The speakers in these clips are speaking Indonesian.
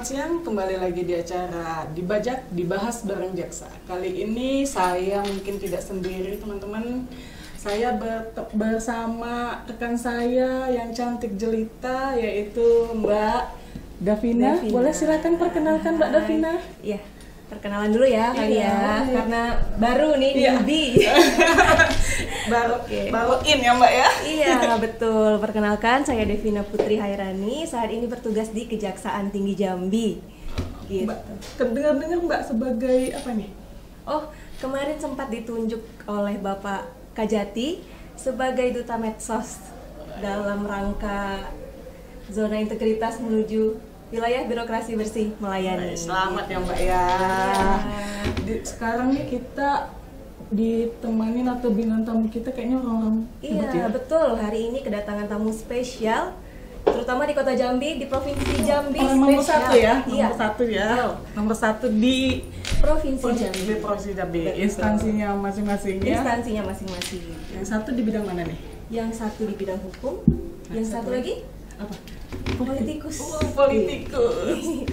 Selamat siang, kembali lagi di acara Dibajak, Dibahas bareng Jaksa. Kali ini saya mungkin tidak sendiri teman-teman. Saya bersama rekan saya yang cantik jelita, yaitu Mbak Davina. Boleh silakan perkenalkan Mbak Davina? Iya, perkenalan dulu ya kali ya, karena baru nih newbie. baru in ya Mbak ya? Iya betul, perkenalkan saya Devina Putri Hairani, saat ini bertugas di Kejaksaan Tinggi Jambi gitu. Dengar-dengar Mbak sebagai apa nih? Oh, kemarin sempat ditunjuk oleh Bapak Kajati sebagai Duta Medsos dalam rangka zona integritas menuju wilayah birokrasi bersih melayani. Selamat ya Mbak ya. Sekarang nih kita ditemani atau bintang tamu kita kayaknya orang-orang iya ya? Betul, hari ini kedatangan tamu spesial terutama di kota Jambi, di provinsi Jambi. Nomor satu ya, iya. Nomor satu di provinsi Jambi. Di provinsi Jambi. Instansinya masing-masing ya. Instansinya masing-masing. Yang satu di bidang mana nih? Yang satu di bidang hukum, yang satu lagi apa? Politikus. Politikus.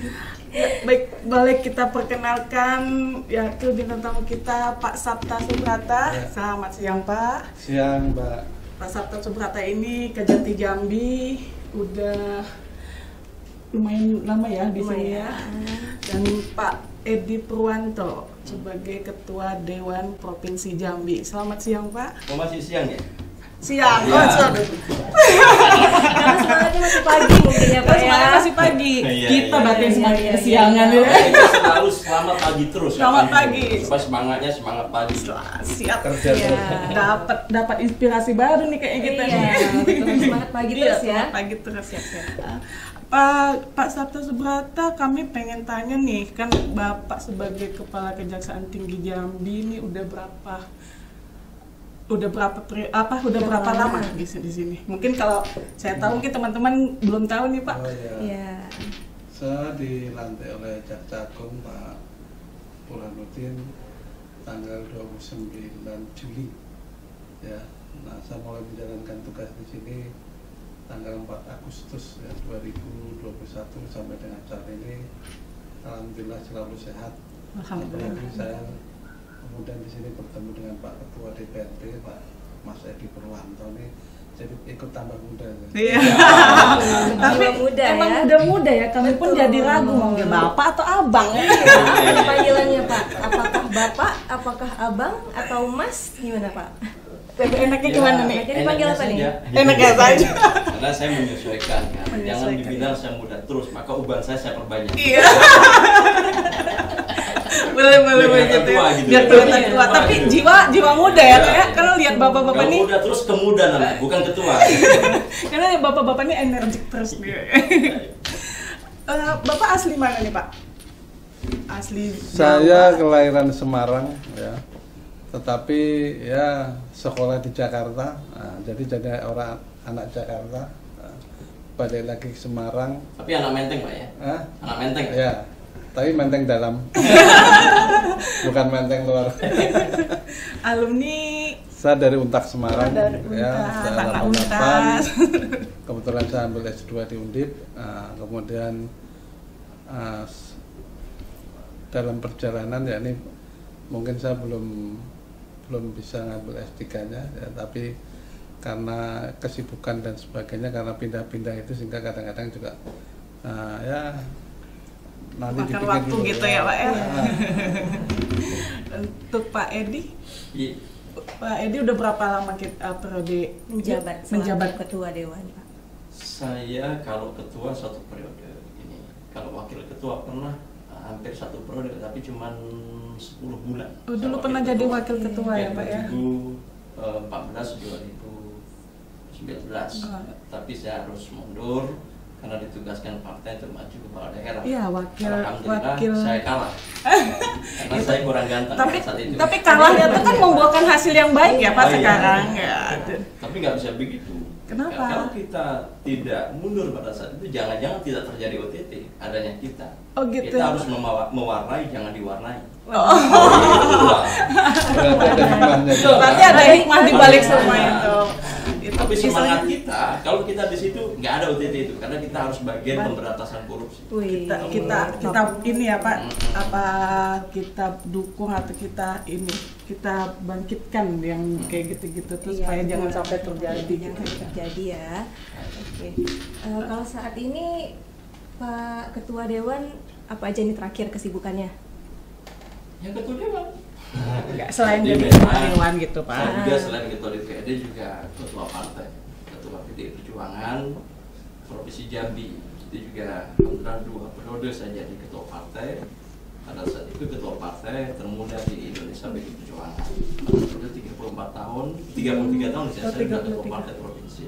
Ya, baik, boleh kita perkenalkan yaitu bintang tamu kita Pak Sabta Subrata. Ya. Selamat siang Pak. Siang Mbak. Pak Sabta Subrata ini Kejati Jambi, udah lumayan lama ya di sini ya. Dan Pak Edi Purwanto sebagai Ketua Dewan Provinsi Jambi. Selamat siang Pak. Oh masih siang ya? Siang, ya. Karena semangatnya masih pagi mungkin ya Pak ya. Semangatnya masih pagi. Kita berarti semangat kesiangan ya. Selalu selamat pagi terus. Selamat pagi. Supaya semangatnya semangat pagi. Siap Kerja terus. Dapat inspirasi baru nih kayak kita nih. Betul, semangat pagi terus ya. Semangat pagi terus ya. Pak Sabta Subrata, kami pengen tanya nih, kan Bapak sebagai Kepala Kejaksaan Tinggi Jambi ini udah berapa lama di sini? Mungkin kalau saya tahu, mungkin teman-teman belum tahu nih Pak. Oh, iya. Iya. Saya dilantik oleh Jaksa Agung Pak Burhanuddin tanggal 29 Juli. Ya, nah saya mulai menjalankan tugas di sini tanggal 4 Agustus ya, 2021 sampai dengan saat ini. Alhamdulillah selalu sehat. Alhamdulillah. Apalagi saya kemudian di sini bertemu dengan Pak Ketua DPRD Pak Mas Edi Purwanto nih, jadi ikut tambah muda. Iya. Tapi muda emang ya. Muda ya. Kami pun jadi ragu mau Bapak atau Abang. Apa panggilannya Pak? Apakah Bapak, apakah Abang atau Mas? Gimana Pak? Enaknya gimana nih? Jadi panggil apa nih? Enaknya saja. Karena saya menyesuaikan kan. Jangan dibilang saya muda terus, maka uban saya perbanyak. Iya. boleh gitu ya. Biar kelihatan tua, tapi jiwa muda ya kayak kalau lihat bapak-bapak nih. Muda terus kemuda nanti, bukan ketua. Karena bapak-bapak ini energik terus dia. Bapak asli mana nih Pak? Asli Saya kelahiran Semarang ya, tetapi ya sekolah di Jakarta. Nah, jadi orang anak Jakarta. Balik lagi ke Semarang. Tapi anak Menteng Pak ya? Hah? Anak Menteng? Ya, tapi Menteng dalam. Bukan Menteng luar. Alumni. Saya dari Untak Semarang. Dari ya, Untak. Untak. Kebetulan saya ambil S2 di Undip. Kemudian dalam perjalanan ya ini mungkin saya belum bisa ngambil S3-nya ya, tapi karena kesibukan dan sebagainya, karena pindah-pindah itu sehingga kadang-kadang juga ya nanti makan waktu dulu, gitu ya Pak ya. Untuk Pak Edi, Pak Edi udah berapa lama periode menjabat ketua dewan Pak? Saya kalau ketua 1 periode ini, kalau wakil ketua pernah hampir 1 periode, tapi cuma 10 bulan. Dulu pernah jadi wakil ketua ya Pak ya? 2014 2019, tapi saya harus mundur karena ditugaskan partai untuk maju kepala daerah. Iya, wakil. Saya kalah karena saya kurang ganteng saat itu. Tapi kalahnya itu kan membuahkan hasil yang baik ya Pak sekarang. Ya. Tapi nggak bisa begitu. Kenapa? Kalau kita tidak mundur pada saat itu, jangan-jangan tidak terjadi OTT, adanya kita. Oh gitu. Kita harus mewarnai, jangan diwarnai. Berarti ada hikmahnya. Berarti ada hikmah di balik semua itu. Tapi semangat kita, kalau kita di situ nggak ada OTT itu, karena kita harus bagian pemberantasan korupsi. Wih. kita ini ya Pak, apa kita dukung atau kita bangkitkan yang kayak gitu-gitu tuh Iya, supaya betul. jangan sampai terjadi. Jangan sampai terjadi ya. Oke. Kalau saat ini Pak Ketua Dewan apa aja nih terakhir kesibukannya? Ya ketua dewan. Nggak, selain Jadi dari memang ketua dewan gitu Pak. Saya juga selain ketua DPRD juga ketua partai, ketua PDI Perjuangan Provinsi Jambi. Itu juga antara 2 periode saya jadi ketua partai. Pada saat itu ketua partai termuda di Indonesia PDI Perjuangan. Sudah 34 tahun, 33 tahun saya sudah ketua partai provinsi.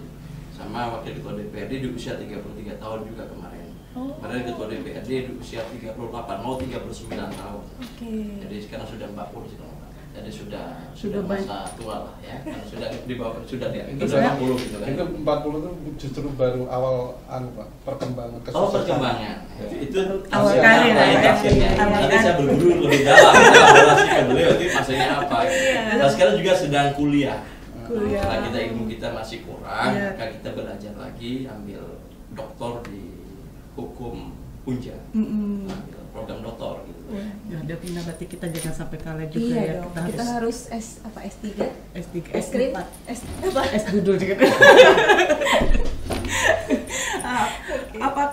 Sama wakil ketua DPRD di usia 33 tahun juga kemarin. Kemarin ketua DPRD di usia 38, mau 39 tahun. Oke. Jadi sekarang sudah 40 sih kalau nggak salah. Jadi sudah Sudah masa tua lah ya. Karena sudah di bawah sudah di Itu sudah saya- 60 gitu kan. Itu 40 itu justru baru awal Pak, perkembangan Oh perkembangan. Itu Awal maksudnya karir apa ya, yang tafsirnya. awal Nanti karir. saya berguru lebih dalam elaborasi ke beliau itu maksudnya apa. Iya. Nah sekarang juga sedang kuliah. Kuliah. Karena kita ilmu kita masih kurang, Iya. maka kita belajar lagi ambil doktor di hukum Unja. Ambil program doktor gitu. Ya, ada pindah berarti kita jangan sampai kalah juga Iya ya. dong. Kita harus S3? S3, Es krim? S apa? S dudul juga. Apa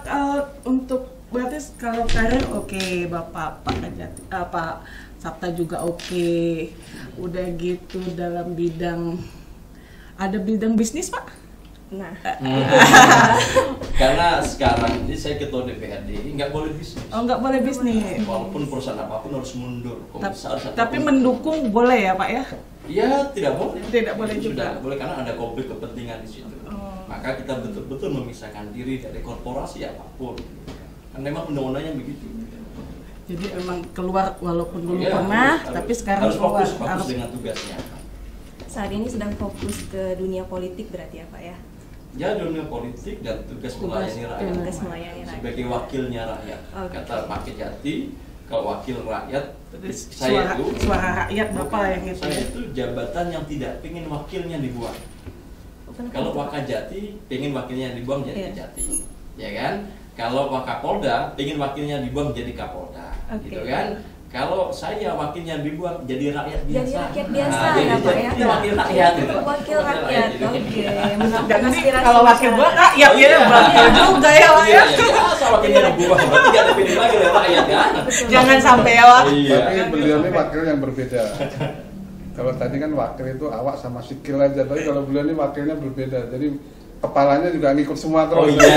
untuk berarti kalau karir oke, Bapak Pak Kajati, Pak Sapta juga oke. Udah gitu dalam bidang ada bidang bisnis Pak? Nah, Karena sekarang ini saya ketua DPRD, nggak boleh bisnis. Oh nggak boleh bisnis. Walaupun perusahaan apapun harus mundur. Komisaris Tapi apapun. mendukung boleh ya Pak ya? Ya tidak boleh. Tidak boleh Itu juga. Tidak boleh karena ada konflik kepentingan di situ. Oh. Maka kita betul-betul memisahkan diri dari korporasi apapun. Kan memang undang-undangnya begitu. Jadi emang keluar walaupun dulu Ya, pernah, harus- tapi sekarang harus keluar. fokus dengan tugasnya. saat ini sedang fokus ke dunia politik berarti ya Pak ya? Ya dunia politik dan tugas melayani rakyat. Tugas melayani rakyat. Sebagai wakilnya rakyat. Oke. Kata Pak Kejati, kalau wakil rakyat, Terus saya itu suara rakyat Bapak yang itu saya ya. itu jabatan yang tidak pengen wakilnya dibuang. Kenapa? Kalau Wakajati pengen wakilnya dibuang jadi Iya. Kejati, ya kan? Kalau Wakapolda pengen wakilnya dibuang jadi Kapolda, Oke. gitu kan? Kalau saya wakilnya dibuang jadi rakyat biasa. Jadi rakyat biasa jadi ya Pak ya? jadi wakil rakyat. gitu. Wakil rakyat, gitu. oke. Menampung Dan nanti aspirasi kalau wakil gua masyarakat. rakyat ya, wakil juga ya Pak ya. Iya, biasa wakilnya dibuang, berarti gak dipilih lagi oleh rakyat kan? Jangan sampai ya Pak. Iya. Tapi beliau ini wakil yang berbeda. Kalau tadi kan wakil itu awak sama sikil aja, tapi kalau beliau ini wakilnya berbeda. Jadi kepalanya juga ngikut semua terus. Oh iya.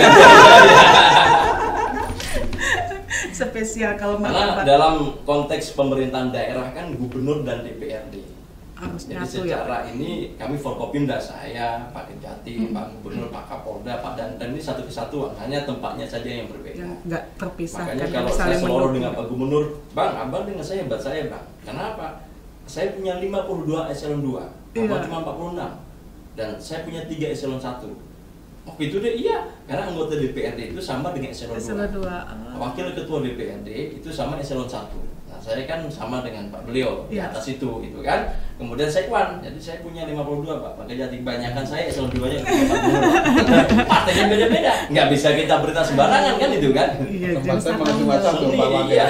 Spesial kalau Karena Bapak dalam konteks pemerintahan daerah kan gubernur dan DPRD. harus Jadi nyatu ya. secara ini kami Forkopimda, saya, Pak Kejati, Pak Gubernur, Pak Kapolda, Pak Danten ini satu kesatuan, hanya tempatnya saja yang berbeda. Yang nggak terpisahkan. Makanya yang kalau saya saling selalu mendukung. dengan Pak Gubernur, Bang, abang dengan saya, hebat saya Bang. Kenapa? Saya punya 52 eselon 2, abang Iya. cuma 46. Dan saya punya 3 eselon 1. Oh gitu deh, iya. Karena anggota DPRD itu sama dengan eselon 2. Eselon 2. Wakil ketua DPRD itu sama eselon 1. Nah, saya kan sama dengan Pak beliau di Iya. atas itu gitu kan. Kemudian sekwan. Jadi saya punya 52 Pak. Pakai jadi banyakan saya eselon 2-nya partainya beda-beda. Nggak bisa kita berita sembarangan kan itu kan. Iya, Tempatnya jangan macam-macam tuh Pak Wakil. Iya.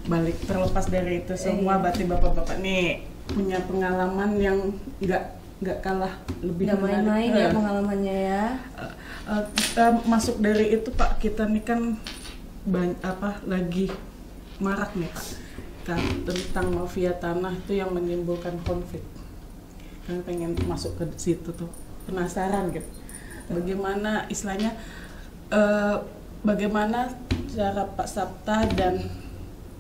balik terlepas dari itu semua berarti bapak-bapak nih punya pengalaman yang nggak kalah lebih Nggak main-main ya pengalamannya ya. Masuk dari itu Pak, kita nih kan lagi marak nih Pak kan, tentang mafia tanah itu yang menimbulkan konflik. Kan pengen masuk ke situ tuh, penasaran gitu. Bagaimana istilahnya, bagaimana cara Pak Sapta dan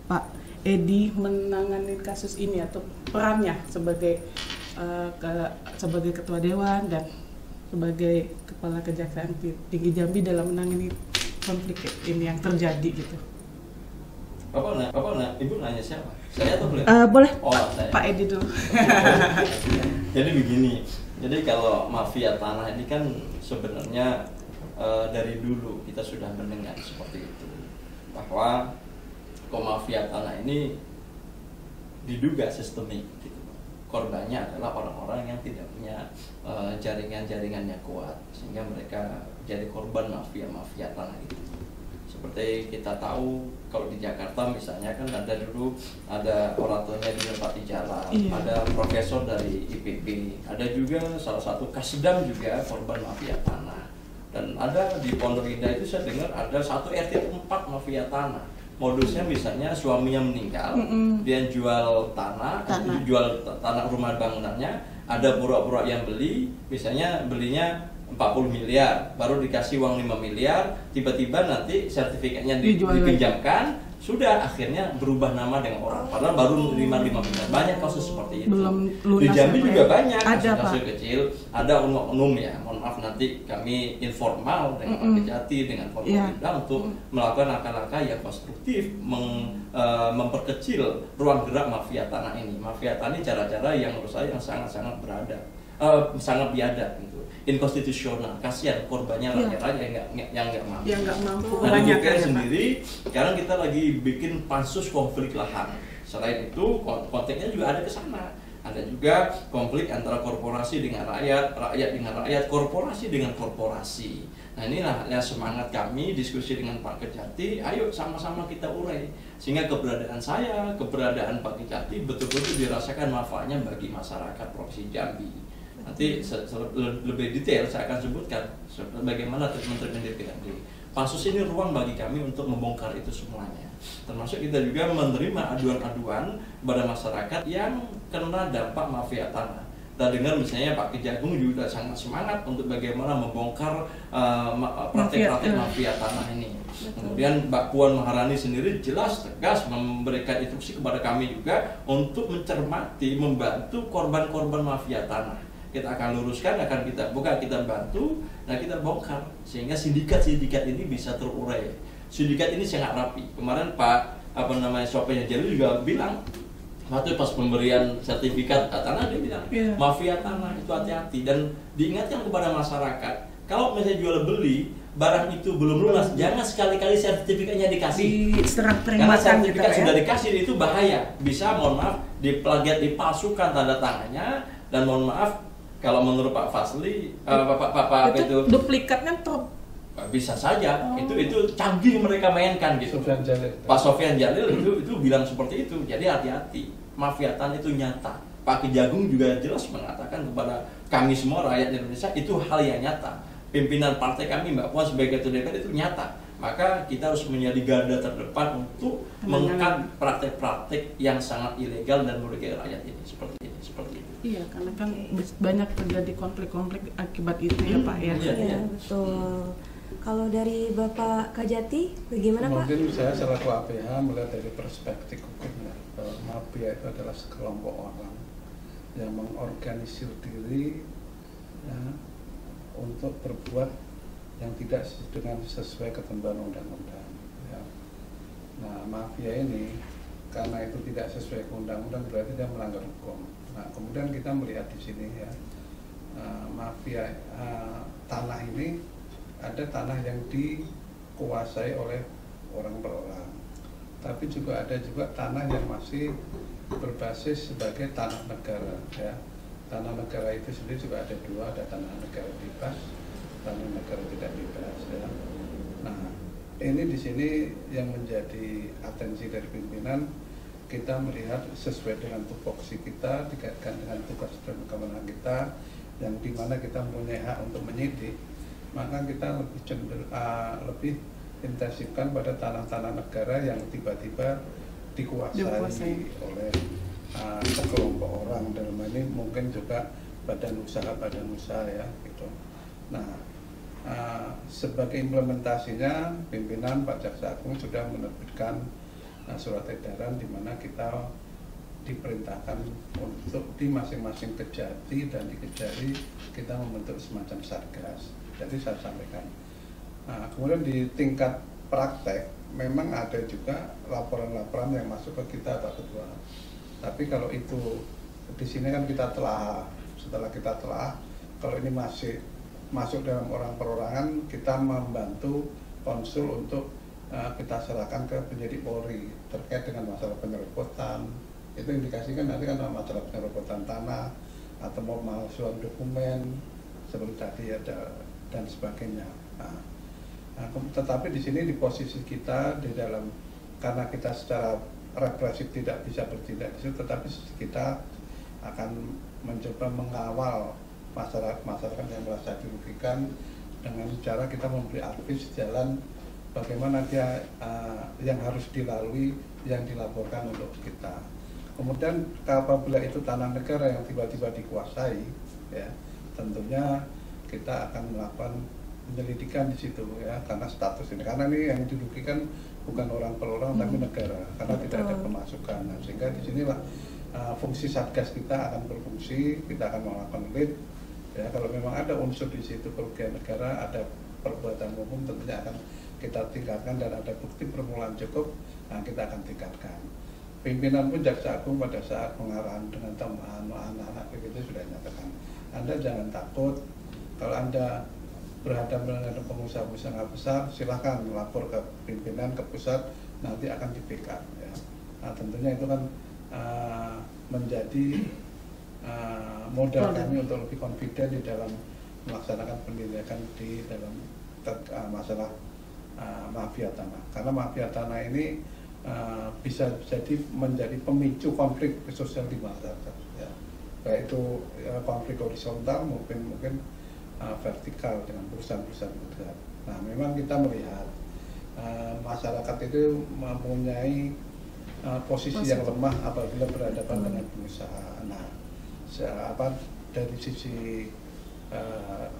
Pak Edi menangani kasus ini atau perannya sebagai sebagai ketua dewan dan sebagai kepala Kejaksaan Tinggi Jambi dalam menangani konflik ini yang terjadi gitu. Bapak Ibu nanya siapa? Saya atau beliau? Boleh Oh, saya. Pak Edi dulu. Jadi begini, jadi kalau mafia tanah ini kan sebenarnya dari dulu kita sudah mendengar seperti itu, bahwa mafia tanah ini diduga sistemik gitu. korbannya adalah orang-orang yang tidak punya jaringan-jaringannya kuat, sehingga mereka jadi korban mafia-mafia tanah itu. Seperti kita tahu kalau di Jakarta misalnya kan dulu ada oratonya di Merpati Jalan, ada profesor dari IPB, ada juga salah satu kasdam juga korban mafia tanah, dan ada di Pondok Indah itu saya dengar ada satu RT 4 mafia tanah. Modusnya misalnya suaminya meninggal, dia jual tanah, jual tanah rumah bangunannya, ada pura-pura yang beli, misalnya belinya 40 miliar, baru dikasih uang 5 miliar, tiba-tiba nanti sertifikatnya dipinjamkan, sudah akhirnya berubah nama dengan orang, padahal baru menerima 5 miliar. Banyak kasus seperti itu. Di Jambi juga banyak kasus-kasus kecil, ada oknum ya, mohon maaf nanti kami informal dengan Pak Kejati, dengan Forkopimda untuk melakukan langkah-langkah yang konstruktif, memperkecil ruang gerak mafia tanah ini. Mafia tanah ini cara-cara yang menurut saya yang sangat-sangat sangat biadab gitu, inkonstitusional. Kasihan korbannya rakyat-rakyat yang nggak mampu. Nah, di DPR sendiri sekarang kita lagi bikin pansus konflik lahan. Selain itu konteksnya juga ada ke sana. Ada juga konflik antara korporasi dengan rakyat, rakyat dengan rakyat, korporasi dengan korporasi. Nah, inilah yang semangat kami diskusi dengan Pak Kejati, ayo sama-sama kita urai. Sehingga keberadaan saya, keberadaan Pak Kejati betul-betul dirasakan manfaatnya bagi masyarakat Provinsi Jambi. Nanti lebih detail saya akan sebutkan bagaimana treatment DPRD. Pansus ini ruang bagi kami untuk membongkar itu semuanya. Termasuk kita juga menerima aduan-aduan kepada masyarakat yang kena dampak mafia tanah. Kita dengar misalnya Pak Kejagung juga sangat semangat untuk bagaimana membongkar praktek-praktek mafia tanah ini. Kemudian Mbak Puan Maharani sendiri jelas tegas memberikan instruksi kepada kami juga untuk mencermati, membantu korban-korban mafia tanah. Kita akan luruskan, akan kita buka, kita bantu, nah kita bongkar sehingga sindikat-sindikat ini bisa terurai. Sindikat ini sangat rapi. Kemarin Pak Sofyan Jalil juga bilang waktu pas pemberian sertifikat tanah dia bilang mafia tanah itu hati-hati, dan diingatkan kepada masyarakat kalau misalnya jual beli barang itu belum lunas, jangan sekali-kali sertifikatnya dikasih. Karena sertifikat sudah dikasih itu bahaya, bisa mohon maaf diplagiat, dipalsukan tanda tangannya, dan mohon maaf kalau menurut Pak Fasli, Pak itu duplikatnya bisa saja. Itu canggih mereka mainkan gitu. Pak Sofyan Jalil itu bilang seperti itu. Jadi hati-hati, mafia tanah itu nyata. Pak Kejagung juga jelas mengatakan kepada kami semua rakyat Indonesia itu hal yang nyata. Pimpinan partai kami Mbak Puan sebagai ketua DPR itu nyata. Maka kita harus menjadi garda terdepan untuk mengangkat praktek-praktek yang sangat ilegal dan merugikan rakyat ini seperti itu. Iya, karena kan banyak terjadi konflik-konflik akibat itu ya Pak ya. Iya, betul. Kalau dari Bapak Kejati, bagaimana Pak? Mungkin saya selaku APH melihat dari perspektif hukum ya, bahwa mafia itu adalah sekelompok orang yang mengorganisir diri ya, untuk berbuat yang tidak sesuai ketentuan undang-undang. Ya. Nah, mafia ini karena itu tidak sesuai undang-undang berarti dia melanggar hukum. Nah, kemudian kita melihat di sini ya, mafia tanah ini ada tanah yang dikuasai oleh orang per orang, tapi juga ada juga tanah yang masih berbasis sebagai tanah negara. Ya, tanah negara itu sendiri juga ada dua, ada tanah negara bebas, tanah negara tidak bebas. Ya. Nah, ini di sini yang menjadi atensi dari pimpinan. Kita melihat sesuai dengan tupoksi kita, dikaitkan dengan tugas dan kewenangan kita, yang dimana kita mempunyai hak untuk menyidik, maka kita lebih intensifkan pada tanah-tanah negara yang tiba-tiba dikuasai oleh sekelompok orang, dalam ini mungkin juga badan usaha ya gitu. Nah, sebagai implementasinya pimpinan Pak Jaksa Agung sudah menerbitkan surat edaran di mana kita diperintahkan untuk di masing-masing kejati dan di Kejari kita membentuk semacam satgas. Jadi saya sampaikan. Nah, kemudian di tingkat praktek memang ada juga laporan-laporan yang masuk ke kita Pak Ketua. Tapi kalau itu di sini kan kita telah, setelah kita telah, kalau ini masih masuk dalam orang perorangan, kita membantu konsul untuk kita serahkan ke penyidik Polri terkait dengan masalah penyerobotan, Itu indikasikan nanti kan masalah penyerobotan tanah atau pemalsuan dokumen seperti tadi ada dan sebagainya. Tetapi di sini di posisi kita di dalam, karena kita secara represif tidak bisa bertindak di situ, tetapi kita akan mencoba mengawal masyarakat yang merasa dirugikan dengan cara kita memberi advice jalan bagaimana dia yang harus dilalui, yang dilaporkan untuk kita. Kemudian apabila itu tanah negara yang tiba-tiba dikuasai, ya tentunya kita akan melakukan penyelidikan di situ ya, karena status ini, karena ini yang dirugikan bukan orang per orang tapi negara, karena tidak ada pemasukan. Nah, sehingga di sinilah fungsi satgas kita akan berfungsi, kita akan melakukan lead ya, kalau memang ada unsur di situ kerugian negara, ada perbuatan umum, tentunya akan kita tingkatkan dan ada bukti permulaan cukup, nah kita akan tingkatkan. Pimpinan pun Jaksa Agung pada saat pengarahan dengan teman anak-anak begitu sudah nyatakan, Anda jangan takut, kalau Anda berhadapan dengan pengusaha-pengusaha besar, silahkan lapor ke pimpinan, ke pusat, nanti akan di backup ya. Nah, tentunya itu kan menjadi modal kami untuk lebih confident di dalam melaksanakan penindakan di dalam masalah mafia tanah, karena mafia tanah ini bisa jadi menjadi pemicu konflik sosial di masyarakat ya. Baik itu konflik horizontal mungkin vertikal dengan perusahaan-perusahaan besar. Nah, memang kita melihat masyarakat itu mempunyai posisi yang lemah apabila berhadapan dengan pengusaha. Nah, dari sisi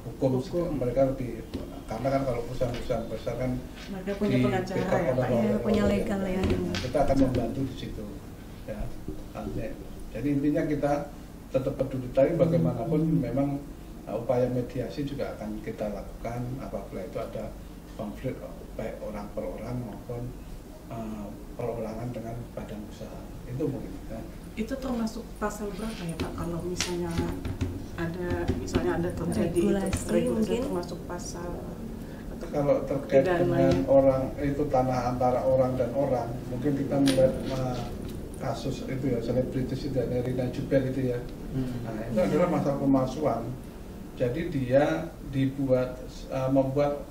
hukum mereka lebih, karena kan kalau perusahaan-perusahaan besar kan mereka punya pengacara ya Pak, punya legal ya. Nah, kita akan membantu di situ ya. Jadi intinya kita tetap peduli, tapi bagaimanapun memang upaya mediasi juga akan kita lakukan apabila itu ada konflik baik orang per orang maupun perorangan dengan badan usaha. Itu mungkin ya. Itu termasuk pasal berapa ya Pak, kalau misalnya ada terjadi regulasi mungkin termasuk pasal atau kalau terkait dengan orang itu tanah antara orang dan orang, mungkin kita melihat kasus itu ya, selebritis itu ya, Rina Jubel itu ya. Nah, itu adalah masalah pemalsuan. Jadi dia membuat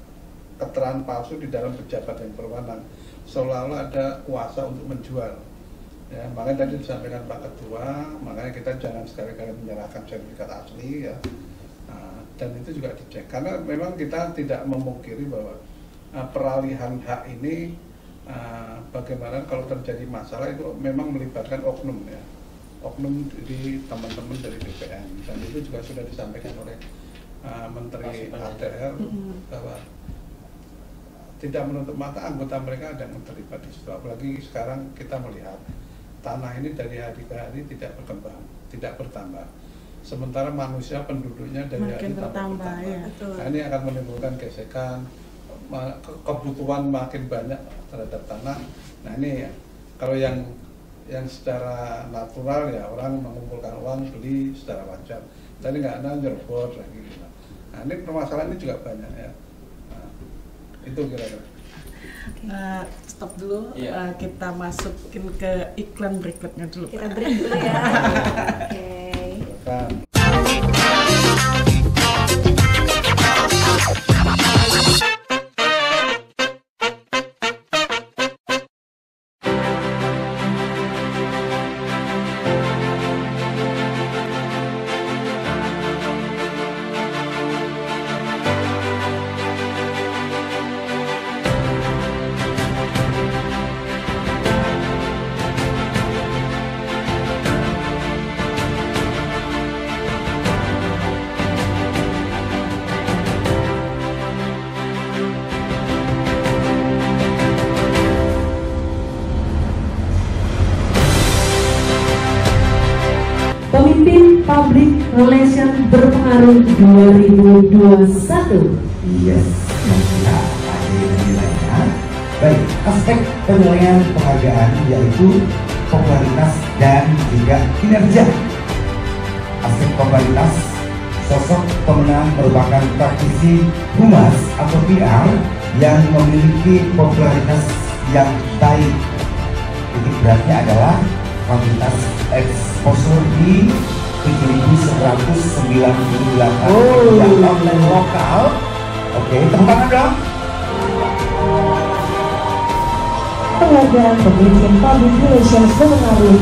keterangan palsu di dalam pejabat yang berwenang, seolah-olah ada kuasa untuk menjual. Ya, makanya tadi disampaikan Pak Ketua, makanya kita jangan sekali-kali menyerahkan sertifikat asli ya. Nah, dan itu juga dicek, karena memang kita tidak memungkiri bahwa peralihan hak ini bagaimana kalau terjadi masalah itu memang melibatkan oknum ya, oknum di teman-teman dari BPN, dan itu juga sudah disampaikan oleh Menteri ATR bahwa tidak menutup mata anggota mereka ada yang terlibat di situ. Apalagi sekarang kita melihat tanah ini dari hari ke hari tidak berkembang, tidak bertambah. Sementara manusia penduduknya dari hari bertambah. Ya. Nah, ini akan menimbulkan gesekan, kebutuhan makin banyak terhadap tanah. Nah ini kalau yang secara natural ya orang mengumpulkan uang beli secara wajar. Tadi nggak ada nyerobot lagi. Nah ini permasalahan ini juga banyak ya. Nah, itu kira-kira. Stop dulu, kita masukin ke iklan berikutnya dulu. Kita break dulu ya. Oke. Pemimpin Public Relation berpengaruh 2021. Yes, yang kita ada nilainya. Baik, aspek penilaian penghargaan yaitu popularitas dan juga kinerja. Aspek popularitas, sosok pemenang merupakan praktisi humas atau PR yang memiliki popularitas yang baik. Titik beratnya adalah kuantitas exposure di 7.198 media online lokal. Oke, tepuk tangan dong. Penghargaan Pemilihan Public Relations Berpengaruh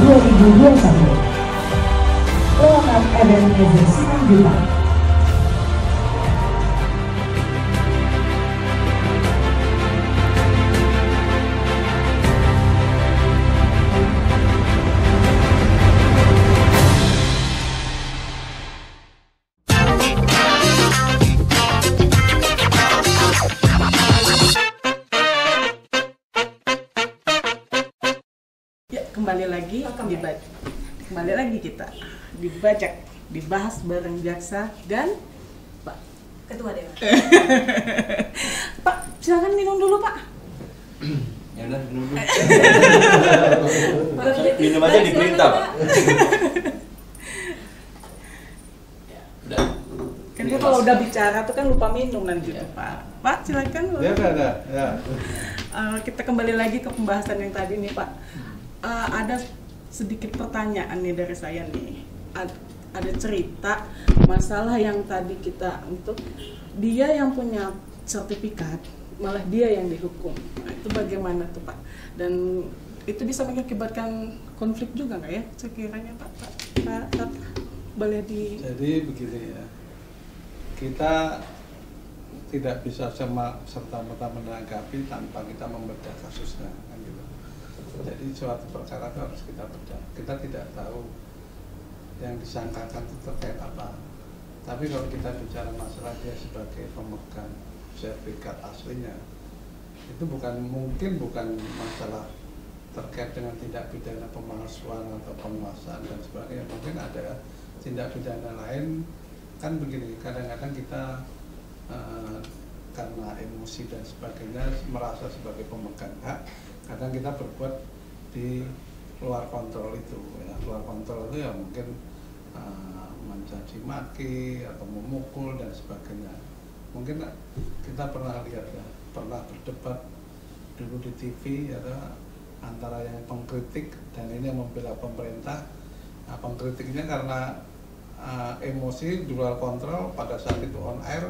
2021 Leonard Ebenezer Simanjuntak. Kembali lagi kita dibajak, dibahas bareng jaksa dan Pak Ketua Dewan. Pak, silakan minum dulu Pak. Ya udah minum dulu. Pak, Minum aja diperintah Pak. Ya, udah. Kan dia kalau udah bicara tuh kan lupa minum nanti tuh Pak. Pak, silakan. Ya udah. Ya. Kita kembali lagi ke pembahasan yang tadi nih Pak. Ada sedikit pertanyaan nih dari saya nih. Ada cerita masalah yang tadi kita untuk dia yang punya sertifikat malah dia yang dihukum. Nah, itu bagaimana tuh Pak? Dan itu bisa mengakibatkan konflik juga nggak ya sekiranya Pak? Pak, boleh di. Jadi begini ya, kita tidak bisa serta-merta menanggapi tanpa kita membedah kasusnya, kan gitu. Jadi suatu perkara itu harus kita bedah. Kita tidak tahu yang disangkakan itu terkait apa. Tapi kalau kita bicara masalah dia sebagai pemegang sertifikat aslinya, itu mungkin bukan masalah terkait dengan tindak pidana pemalsuan atau penguasaan dan sebagainya. Mungkin ada tindak pidana lain. Kan begini, kadang-kadang kita karena emosi dan sebagainya merasa sebagai pemegang hak, kadang kita berbuat di luar kontrol itu ya. Luar kontrol itu ya mungkin mencaci maki atau memukul dan sebagainya. Mungkin kita pernah lihat ya, pernah berdebat dulu di TV ya, antara yang pengkritik dan ini yang membela pemerintah. Nah, pengkritiknya karena emosi di luar kontrol, pada saat itu on air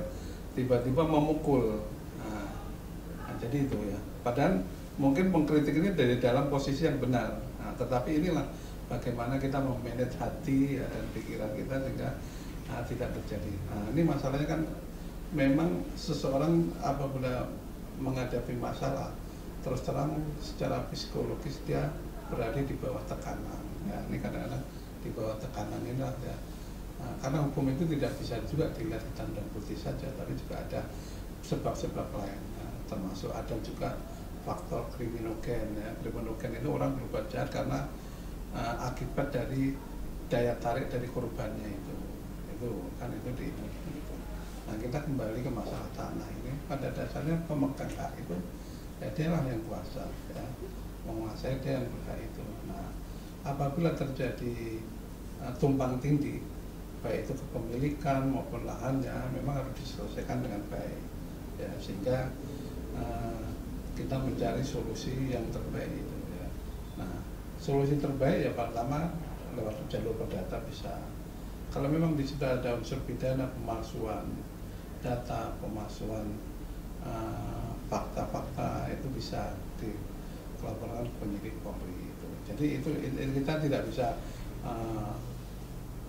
tiba-tiba memukul. Nah, jadi itu ya. Padahal mungkin pengkritik ini dari dalam posisi yang benar. Nah, tetapi inilah bagaimana kita memanage hati ya, dan pikiran kita sehingga tidak terjadi. Nah, ini masalahnya kan memang seseorang apabila menghadapi masalah, terus terang secara psikologis dia berada di bawah tekanan. Ya, ini kadang-kadang di bawah tekanan inilah ya. Nah, karena hukum itu tidak bisa juga dilihat hitam dan putih saja, tapi juga ada sebab-sebab lain. Ya, termasuk ada juga faktor kriminogen. Ya. Kriminogen itu orang berbuat jahat karena akibat dari daya tarik dari korbannya itu kan itu di itu. Nah, kita kembali ke masalah tanah ini. Pada dasarnya pemegang hak itu ya dialah yang kuasa ya, menguasai dia yang berhak itu. Nah, apabila terjadi tumpang tindih baik itu kepemilikan maupun lahannya, memang harus diselesaikan dengan baik ya, sehingga kita mencari solusi yang terbaik itu ya. Nah, solusi terbaik ya pertama lewat jalur perdata bisa. Kalau memang di situ ada unsur pidana pemalsuan data, pemalsuan fakta-fakta, itu bisa dilaporkan ke penyidik Polri itu. Jadi itu kita tidak bisa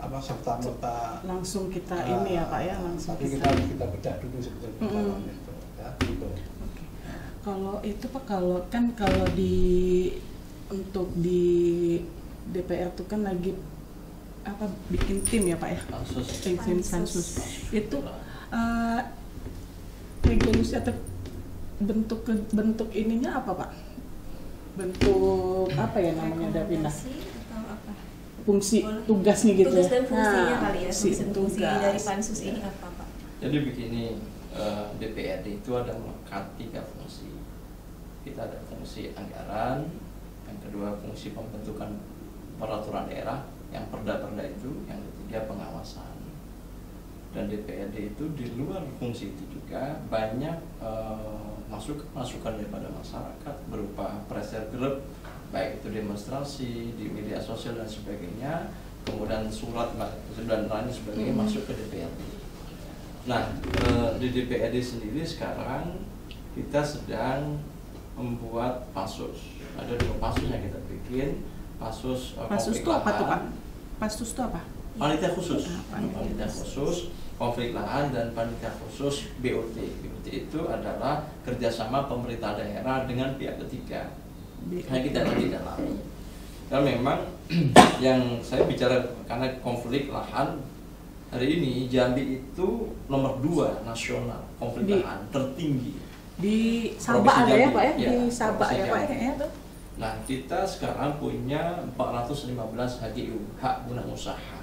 serta-merta langsung kita ini ya Pak ya, langsung tapi kita bedah dulu sebetulnya persoalan itu ya, gitu. Okay. Kalau itu Pak, kalau untuk di DPR itu kan lagi bikin tim ya Pak ya, tim Pansus. Itu regulasi atau bentuk ininya apa Pak? Bentuk apa ya namanya Davina? Fungsi tugasnya gitu. Tugas dan fungsinya kali ya. Fungsi dari tugas. Pansus ini apa Pak? Jadi begini, DPRD itu ada melekat 3 fungsi. Kita ada fungsi anggaran, yang kedua fungsi pembentukan peraturan daerah, yang perda-perda itu, yang ketiga pengawasan. Dan DPRD itu di luar fungsi itu juga banyak masukan daripada masyarakat berupa pressure group baik itu demonstrasi di media sosial dan sebagainya, kemudian surat dan lain sebagainya masuk ke DPRD. Nah, di DPRD sendiri sekarang kita sedang membuat pansus. Ada 2 pansus yang kita bikin. Pansus Pansus itu apa tuh Pak? Pansus itu apa? Panitia khusus, panitia khusus konflik lahan dan panitia khusus BOT. BOT itu adalah kerjasama pemerintah daerah dengan pihak ketiga. Nah, kita lagi dalami. Karena memang yang saya bicara karena konflik lahan hari ini Jambi itu nomor 2 nasional konflik lahan tertinggi. Di Sabak ada ya Pak ya? Ya, Di Sabak ya Pak kayaknya tuh. Nah, kita sekarang punya 415 HGU, hak guna usaha,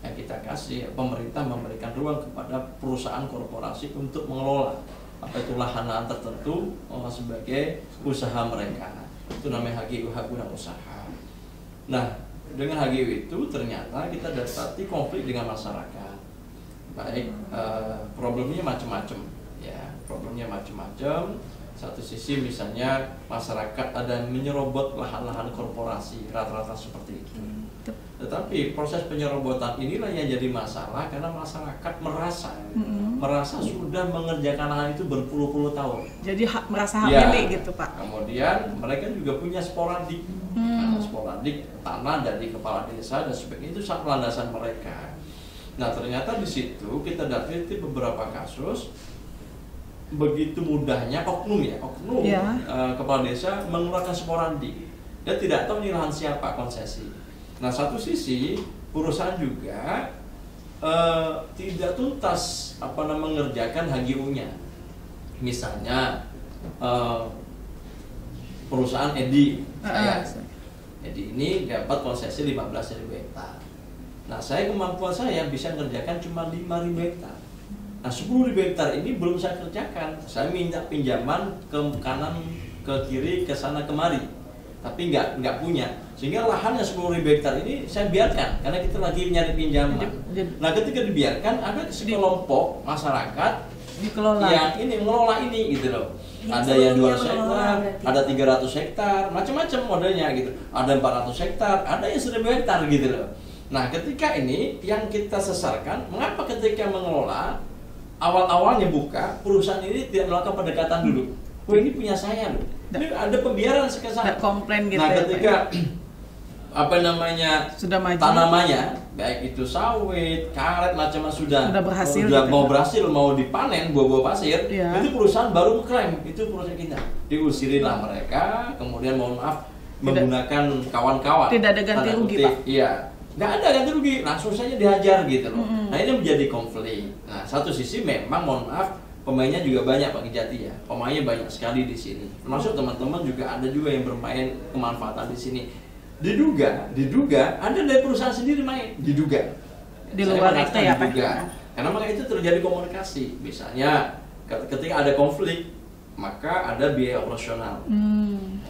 yang kita kasih. Pemerintah memberikan ruang kepada perusahaan korporasi untuk mengelola apa itu lahan tertentu sebagai usaha mereka. Itu namanya HGU, hak guna usaha. Nah, dengan HGU itu ternyata kita dapati konflik dengan masyarakat. Baik, problemnya macam-macam, ya, problemnya macam-macam. Satu sisi misalnya masyarakat ada menyerobot lahan-lahan korporasi, rata-rata seperti itu. Tetapi proses penyerobotan inilah yang jadi masalah karena masyarakat merasa sudah mengerjakan lahan itu berpuluh-puluh tahun. Jadi merasa hak Ya, milik gitu Pak. Kemudian mereka juga punya sporadik, sporadik tanah dari kepala desa dan sebagainya, itu satu landasan mereka. Nah, ternyata di situ kita dapati beberapa kasus begitu mudahnya oknum kepala desa mengeluarkan sporadik. Dia tidak tahu ini lahan siapa konsesi. Nah, satu sisi perusahaan juga tidak tuntas mengerjakan HGU-nya. Misalnya perusahaan Edi, Edi ini dapat konsesi 15.000 hektar. Nah, kemampuan saya bisa mengerjakan cuma 5.000 hektar. Nah, 10.000 hektar ini belum saya kerjakan. Saya minta pinjaman ke kanan, ke kiri, ke sana kemari, tapi nggak punya. Sehingga lahannya 10.000 hektar ini saya biarkan karena kita lagi nyari pinjaman. Nah, ketika dibiarkan ada sekelompok masyarakat dikelola yang ini mengelola ini gitu loh. Ada yang 200 hektar, ada 300 hektar, macam-macam modelnya gitu. Ada 400 hektar, ada yang 1.000 hektar gitu loh. Nah, ketika ini yang kita sesarkan, mengapa ketika mengelola awal-awalnya buka, perusahaan ini tidak melakukan pendekatan dulu. Oh, ini punya saya loh. Ini ada pembiaran sekesana. Komplain gitu. Nah, ya, ketika sudah maju, tanamannya, baik itu sawit, karet, macam-macam sudah berhasil, mau berhasil, mau dipanen buah-buah pasir, ya. Itu perusahaan baru klaim itu perusahaan kita. Diusirilah mereka, kemudian mohon maaf menggunakan kawan-kawan. Tidak ada ganti rugi, Pak. Iya. Nggak ada ganti rugi, langsung saja dihajar gitu loh. Nah, ini menjadi konflik. Nah, satu sisi memang mohon maaf pemainnya juga banyak Pak Kejati ya. Pemainnya banyak sekali di sini. Termasuk teman-teman juga ada juga yang bermain kemanfaatan di sini. Diduga ada dari perusahaan sendiri main, diduga. Di luar itu ya Pak. Karena maka itu terjadi komunikasi. Misalnya ketika ada konflik, maka ada biaya operasional.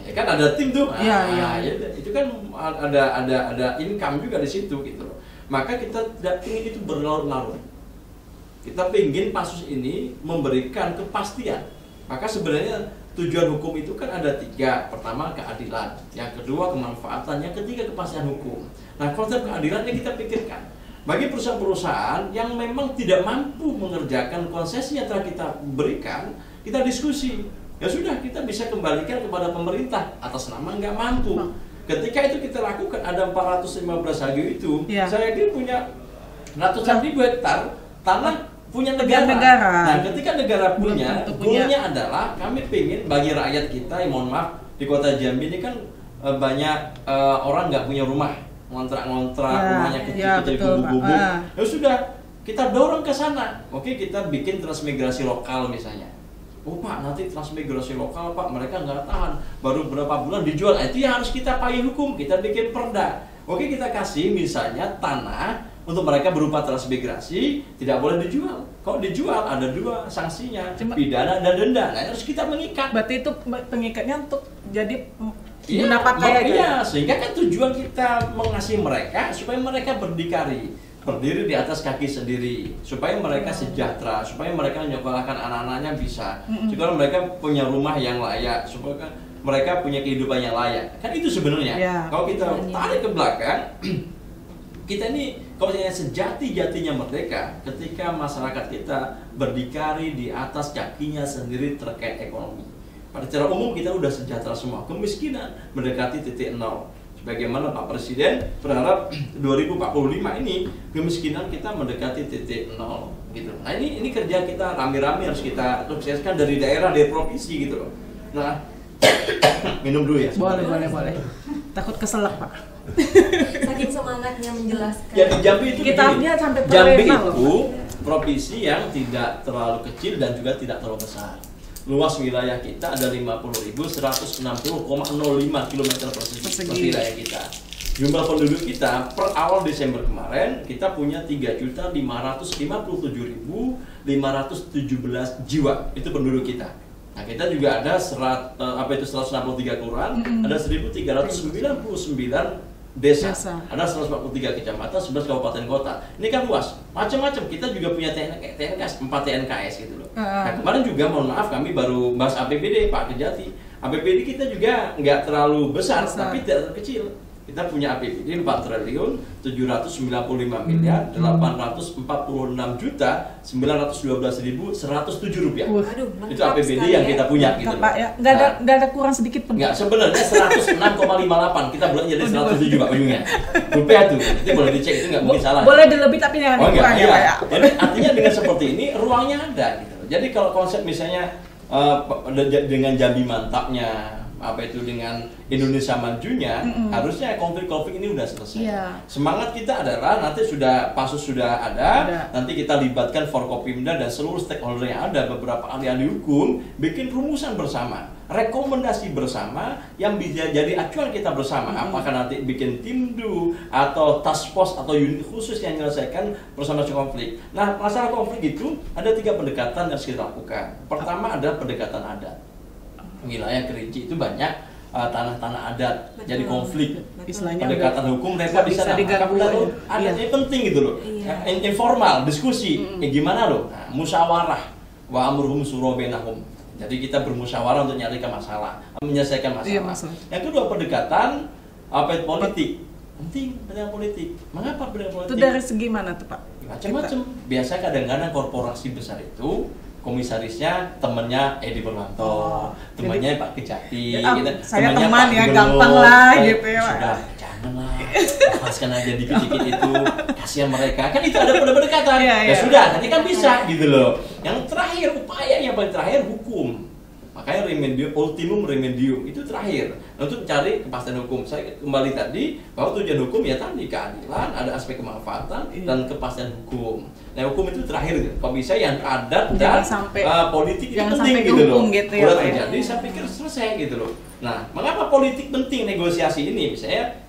Ya kan ada tim tuh. Ya, itu kan ada income juga di situ gitu loh. Maka kita tidak ingin itu berlarut-larut. Kita ingin pansus ini memberikan kepastian. Maka sebenarnya tujuan hukum itu kan ada 3. Pertama, keadilan. Yang kedua, kemanfaatan. Yang ketiga, kepastian hukum. Nah, konsep keadilan yang kita pikirkan bagi perusahaan-perusahaan yang memang tidak mampu mengerjakan konsesi yang telah kita berikan, kita diskusi. Ya sudah, kita bisa kembalikan kepada pemerintah atas nama nggak mampu. Ketika itu kita lakukan, ada 415 HGU itu, saya yakin punya ratusan ribu hektar tanah punya negara. Nah, ketika negara punya, goalnya adalah kami ingin bagi rakyat kita, yang mohon maaf, di kota Jambi ini kan banyak orang nggak punya rumah, ngontrak-ngontrak, rumahnya kecil-kecil, gubuk-gubuk. Ya sudah, kita dorong ke sana. Oke, kita bikin transmigrasi lokal misalnya. Oh Pak, nanti transmigrasi lokal Pak, mereka nggak tahan, baru berapa bulan dijual. Itu yang harus kita payung hukum, kita bikin perda. Oke, kita kasih misalnya tanah untuk mereka berupa transmigrasi, tidak boleh dijual. Kalau dijual ada 2 sanksinya, pidana dan denda. Nah, harus kita mengikat. Berarti itu pengikatnya untuk jadi guna pakai aja. Iya, sehingga kan tujuan kita mengasihi mereka supaya mereka berdikari, berdiri di atas kaki sendiri, supaya mereka sejahtera, supaya mereka menyekolahkan anak-anaknya bisa, supaya mereka punya rumah yang layak, supaya mereka punya kehidupan yang layak. Kan itu sebenarnya. Ya. Kalau kita tarik ke belakang, kita ini kalau misalnya sejati-jatinya merdeka ketika masyarakat kita berdikari di atas kakinya sendiri terkait ekonomi. Pada secara umum kita udah sejahtera semua. Kemiskinan mendekati titik nol. Bagaimana Pak Presiden berharap 2045 ini kemiskinan kita mendekati titik nol gitu. Nah ini kerja kita rame-rame harus kita sukseskan dari daerah, dari provinsi gitu loh. Nah minum dulu ya. Boleh. Takut keselak Pak. Saking semangatnya menjelaskan. Ya di Jambi itu Kita begini. lihat sampai Jambi Palembang itu provinsi yang tidak terlalu kecil dan juga tidak terlalu besar. Luas wilayah kita ada 50.160,05 km persegi wilayah kita. Jumlah penduduk kita per awal Desember kemarin kita punya 3.557.517 jiwa, itu penduduk kita. Nah kita juga ada 163 kelurahan, ada 1.399 desa, ada 143 kecamatan, 11 kabupaten kota. Ini kan luas, macam-macam. Kita juga punya TNKS, 4 TNKS gitu loh. Nah kemarin juga mohon maaf kami baru bahas APBD Pak Kejati. APBD kita juga nggak terlalu besar, tapi tidak kecil. Kita punya APBD 4.795.846.912.107 rupiah. Aduh, Itu APBD yang kita punya gitu. Pak ya, nggak ada kurang sedikit pun. Nggak, sebenarnya 106,58 kita belanja jadi 107 Pak ujungnya. Rupiah tuh, itu boleh dicek, itu nggak mungkin salah. Boleh dilebih tapi jangan kurang ya Pak ya. Jadi artinya dengan seperti ini ruangnya ada gitu. Jadi kalau konsep misalnya dengan Jambi mantapnya, apa itu dengan Indonesia majunya, harusnya konflik-konflik ini udah selesai. Iya. Semangat kita adalah nanti Pansus sudah ada, nanti kita libatkan Forkopimda dan seluruh stakeholder yang ada, beberapa ahli-ahli hukum, bikin rumusan bersama, rekomendasi bersama yang bisa jadi acuan kita bersama. Apakah nanti bikin timdu atau task force atau unit khusus yang menyelesaikan persoalan konflik. Nah, masalah konflik itu ada 3 pendekatan yang harus kita lakukan. Pertama adalah pendekatan adat. Wilayah Kerinci itu banyak tanah-tanah adat, jadi konflik. Istilahnya pendekatan hukum mereka bisa diganggu. adatnya penting gitu loh. Informal diskusi, gimana loh? Nah, musyawarah wa amruhum syura bainahum. Jadi kita bermusyawarah untuk nyari masalah, menyelesaikan masalah. Yang kedua pendekatan politik. Penting pendekatan politik. Mengapa pendekatan politik? Itu dari segi mana tuh Pak? Macam-macam. Biasa kadang-kadang korporasi besar itu komisarisnya temennya Edi Purwanto, temannya Pak Kejati, saya temannya teman Pak ya, Gubernur, gampang lah gitu ya Pak. Sudah, janganlah, lepaskan aja dikit-dikit itu, kasihan mereka. Kan itu ada pendekatan. Ya sudah, nanti kan bisa gitu loh. Yang terakhir upaya yang paling terakhir hukum. Makanya ultimum remedium itu terakhir untuk mencari kepastian hukum. Saya kembali tadi bahwa tujuan hukum ya tadi keadilan, ada aspek kemanfaatan dan kepastian hukum. Nah hukum itu terakhir, kalau bisa yang adat dan politik itu penting gitu loh. Udah terjadi, saya pikir selesai gitu loh. Nah mengapa politik penting negosiasi ini? Misalnya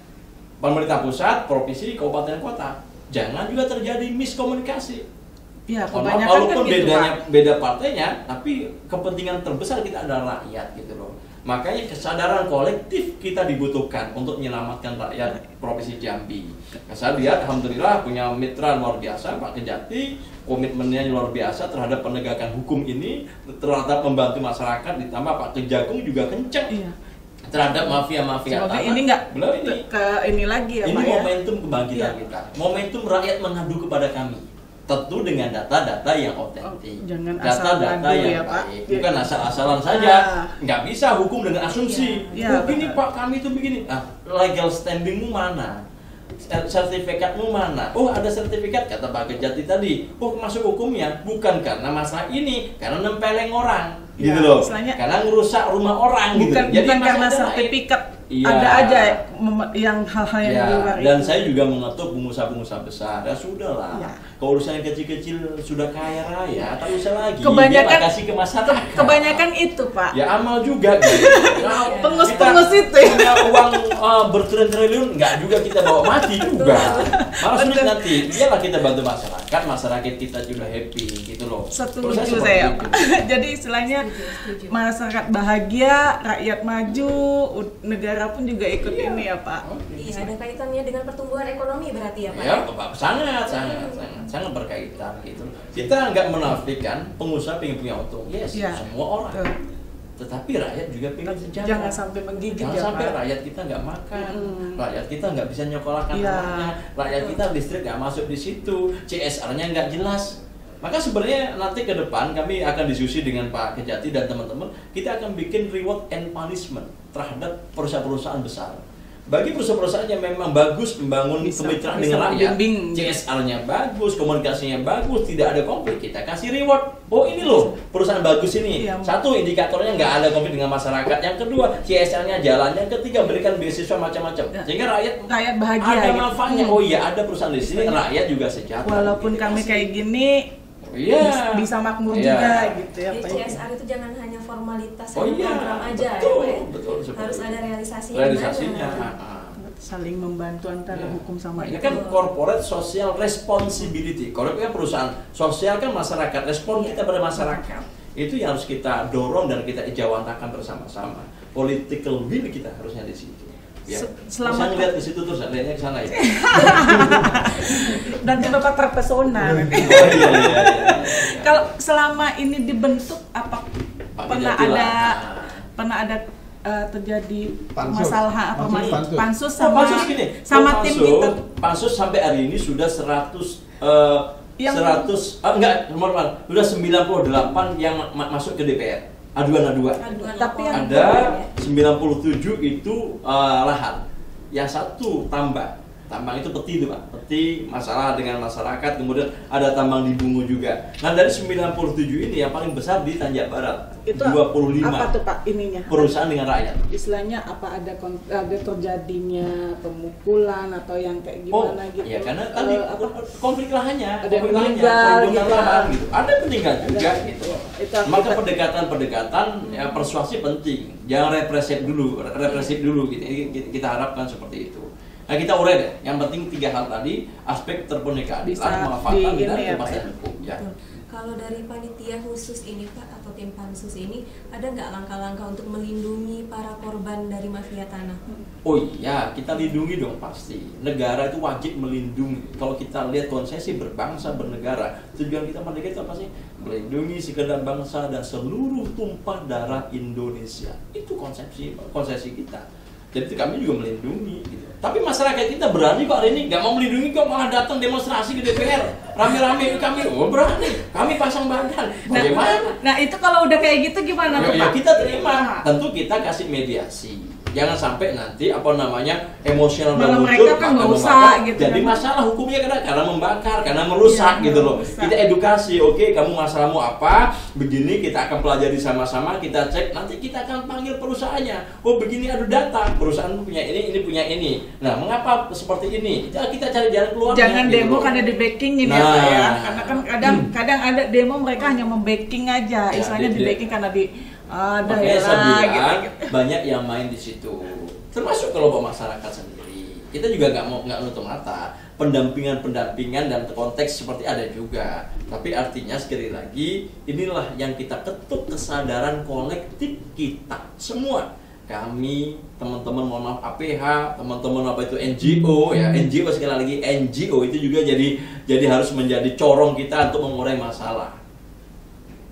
pemerintah pusat, provinsi, kabupaten, kota, jangan juga terjadi miskomunikasi. Ya, walaupun kan gitu, beda partainya, tapi kepentingan terbesar kita adalah rakyat gitu loh. Makanya kesadaran kolektif kita dibutuhkan untuk menyelamatkan rakyat Provinsi Jambi. Nah, saya lihat alhamdulillah punya mitra luar biasa Pak Kejati, komitmennya luar biasa terhadap penegakan hukum ini, terhadap membantu masyarakat, ditambah Pak Kejagung juga kencang. Terhadap mafia-mafia tanah. Ini nggak ini lagi ya Pak. Ini ya? momentum kebangkitan kita. Momentum rakyat mengadu kepada kami. Tentu dengan data-data yang otentik, data-data yang baik, bukan asal-asalan saja. Nggak bisa hukum dengan asumsi. Begini Pak, kami itu begini. Nah, legal standingmu mana? Sertifikatmu mana? Oh, ada sertifikat kata Pak Kejati tadi. Oh, masuk hukumnya bukan karena masalah ini, karena nempeleng orang, gitu loh. Karena ngerusak rumah orang, gitu. Jadi bukan karena sertifikat. Ada aja yang hal-hal yang di luar dan itu. Saya juga mengetuk pengusaha-pengusaha besar. Ya sudahlah. Kalau urusan yang kecil-kecil sudah kaya raya, tak usah lagi. Kebanyakan kasih ke masyarakat. Kebanyakan itu, Pak. Ya amal juga gitu. Pengus-pengus itu. Punya uang bertriliun-triliun, nggak juga kita bawa mati juga. Malah sulit nanti. Iyalah kita bantu masyarakat kita juga happy gitu loh. Setuju saya, Pak. Jadi istilahnya masyarakat bahagia, rakyat maju, negara pun juga ikut ini ya Pak. Iya, ada kaitannya dengan pertumbuhan ekonomi berarti ya Pak? Ya, sangat berkaitan gitu. Kita nggak menafikan pengusaha pengen punya untung. Yes, semua orang. tetapi rakyat juga pengen sejahtera. Jangan sampai menggigit Jangan ya, sampai Pak. rakyat kita nggak makan, rakyat kita nggak bisa nyekolahkan Iya. anaknya, rakyat kita listrik nggak masuk di situ, CSR-nya nggak jelas. Maka sebenarnya nanti ke depan kami akan diskusi dengan Pak Kejati dan teman-teman, kita akan bikin reward and punishment terhadap perusahaan-perusahaan besar. Bagi perusahaan-perusahaan yang memang bagus membangun kemitraan dengan rakyat, membimbing. CSR-nya bagus, komunikasinya bagus, tidak ada konflik, kita kasih reward. Oh ini loh perusahaan bagus ini. Iya. Satu, indikatornya nggak ada konflik dengan masyarakat. Yang kedua, CSR-nya jalan. Yang ketiga, berikan beasiswa macam-macam. Ya. Sehingga rakyat Bahagia ada gitu. manfaatnya. Oh iya, ada perusahaan di sini, rakyat juga sejahtera. Walaupun Gitu, kami kasih. kayak gini, Iya. bisa makmur Iya. juga gitu ya Jadi Pak. CSR itu jangan hanya formalitas Oh dan iya, program aja betul, ya Pak ya. betul, seperti Harus itu. ada realisasinya. Realisasinya. gimana? Saling membantu antara Ya. hukum sama Ini itu. kan corporate social responsibility. Kalau kan perusahaan sosial kan masyarakat, respon kita pada masyarakat. Itu yang harus kita dorong dan kita ijawantahkan bersama-sama. Political will kita harusnya di situ. Ya. Selama- Saya ngeliat di situ terus, lihatnya ke sana ya. Dan Bapak terpesona. Oh, iya. Kalau selama ini dibentuk apa Pak pernah Kejati ada lah. terjadi Pansus. masalah apa Pansus. pansus Oh, sama pansus gini. sama tim kita Pansus sampai hari ini sudah 100 Yang- 100 enggak, normal. Sudah 98 yang masuk ke DPR. Aduan-aduan. Aduan Tapi laporan. yang- Ada 97 itu lahan. Yang satu tambang. Tambang itu peti itu Pak. Peti masalah dengan masyarakat, kemudian ada tambang di Bungu juga. Nah, dari 97 ini yang paling besar di Tanjak Barat. itu 25 apa tuh Pak ininya? perusahaan dengan rakyat. Istilahnya apa ada terjadinya pemukulan atau yang kayak gimana gitu? Iya, karena tadi konflik lahannya, Ada yang konflik lahannya, meninggal perebutan gitu. lahan gitu. Ada meninggal juga Ada. gitu. Itu Maka akibat- pendekatan ya persuasi penting. Jangan represif dulu gitu. Kita harapkan seperti itu. Nah, kita urai deh. Yang penting 3 hal tadi, aspek terpenuhi keadilan, Bisa manfaatan di dan ini ya, Pak, kepastian ya. hukum. Ya. Betul. Kalau dari panitia khusus ini Pak atau tim pansus ini ada nggak langkah-langkah untuk melindungi para korban dari mafia tanah? Oh iya, kita lindungi dong pasti. Negara itu wajib melindungi. Kalau kita lihat konsesi berbangsa bernegara, tujuan kita merdeka itu apa sih? Melindungi segenap bangsa dan seluruh tumpah darah Indonesia. Itu konsesi kita. Jadi kami juga melindungi. Gitu. Tapi masyarakat kita berani kok hari ini nggak mau melindungi kok malah datang demonstrasi ke DPR rame-rame kami. Oh berani, kami pasang badan. Bagaimana? Nah itu kalau udah kayak gitu gimana tuh Ya Pak? kita terima. Tentu kita kasih mediasi. Jangan sampai nanti emosional Malah dan mereka kan nggak usah gitu Jadi kan. masalah hukumnya karena membakar, karena merusak Iya, gitu loh. merusak. Kita edukasi, oke, kamu masalahmu apa? Begini kita akan pelajari sama-sama, kita cek, nanti kita akan panggil perusahaannya. Oh begini ada data, perusahaan punya ini punya ini. Nah mengapa seperti ini? Kita cari jalan keluarnya. Jangan gitu demo loh. karena di backingin ya Nah. Pak ya. Karena kan kadang ada demo mereka hanya membacking aja. Ya, Istilahnya di backing karena di ada Makanya ya saya lah bilang gitu. banyak yang main di situ, termasuk kelompok masyarakat sendiri. Kita juga nggak nutup mata pendampingan dan konteks seperti ada juga. Tapi artinya sekali lagi inilah yang kita ketuk kesadaran kolektif kita semua. Kami teman-teman mohon maaf APH, teman-teman apa itu NGO ya, NGO sekali lagi NGO itu juga jadi harus menjadi corong kita untuk mengurai masalah.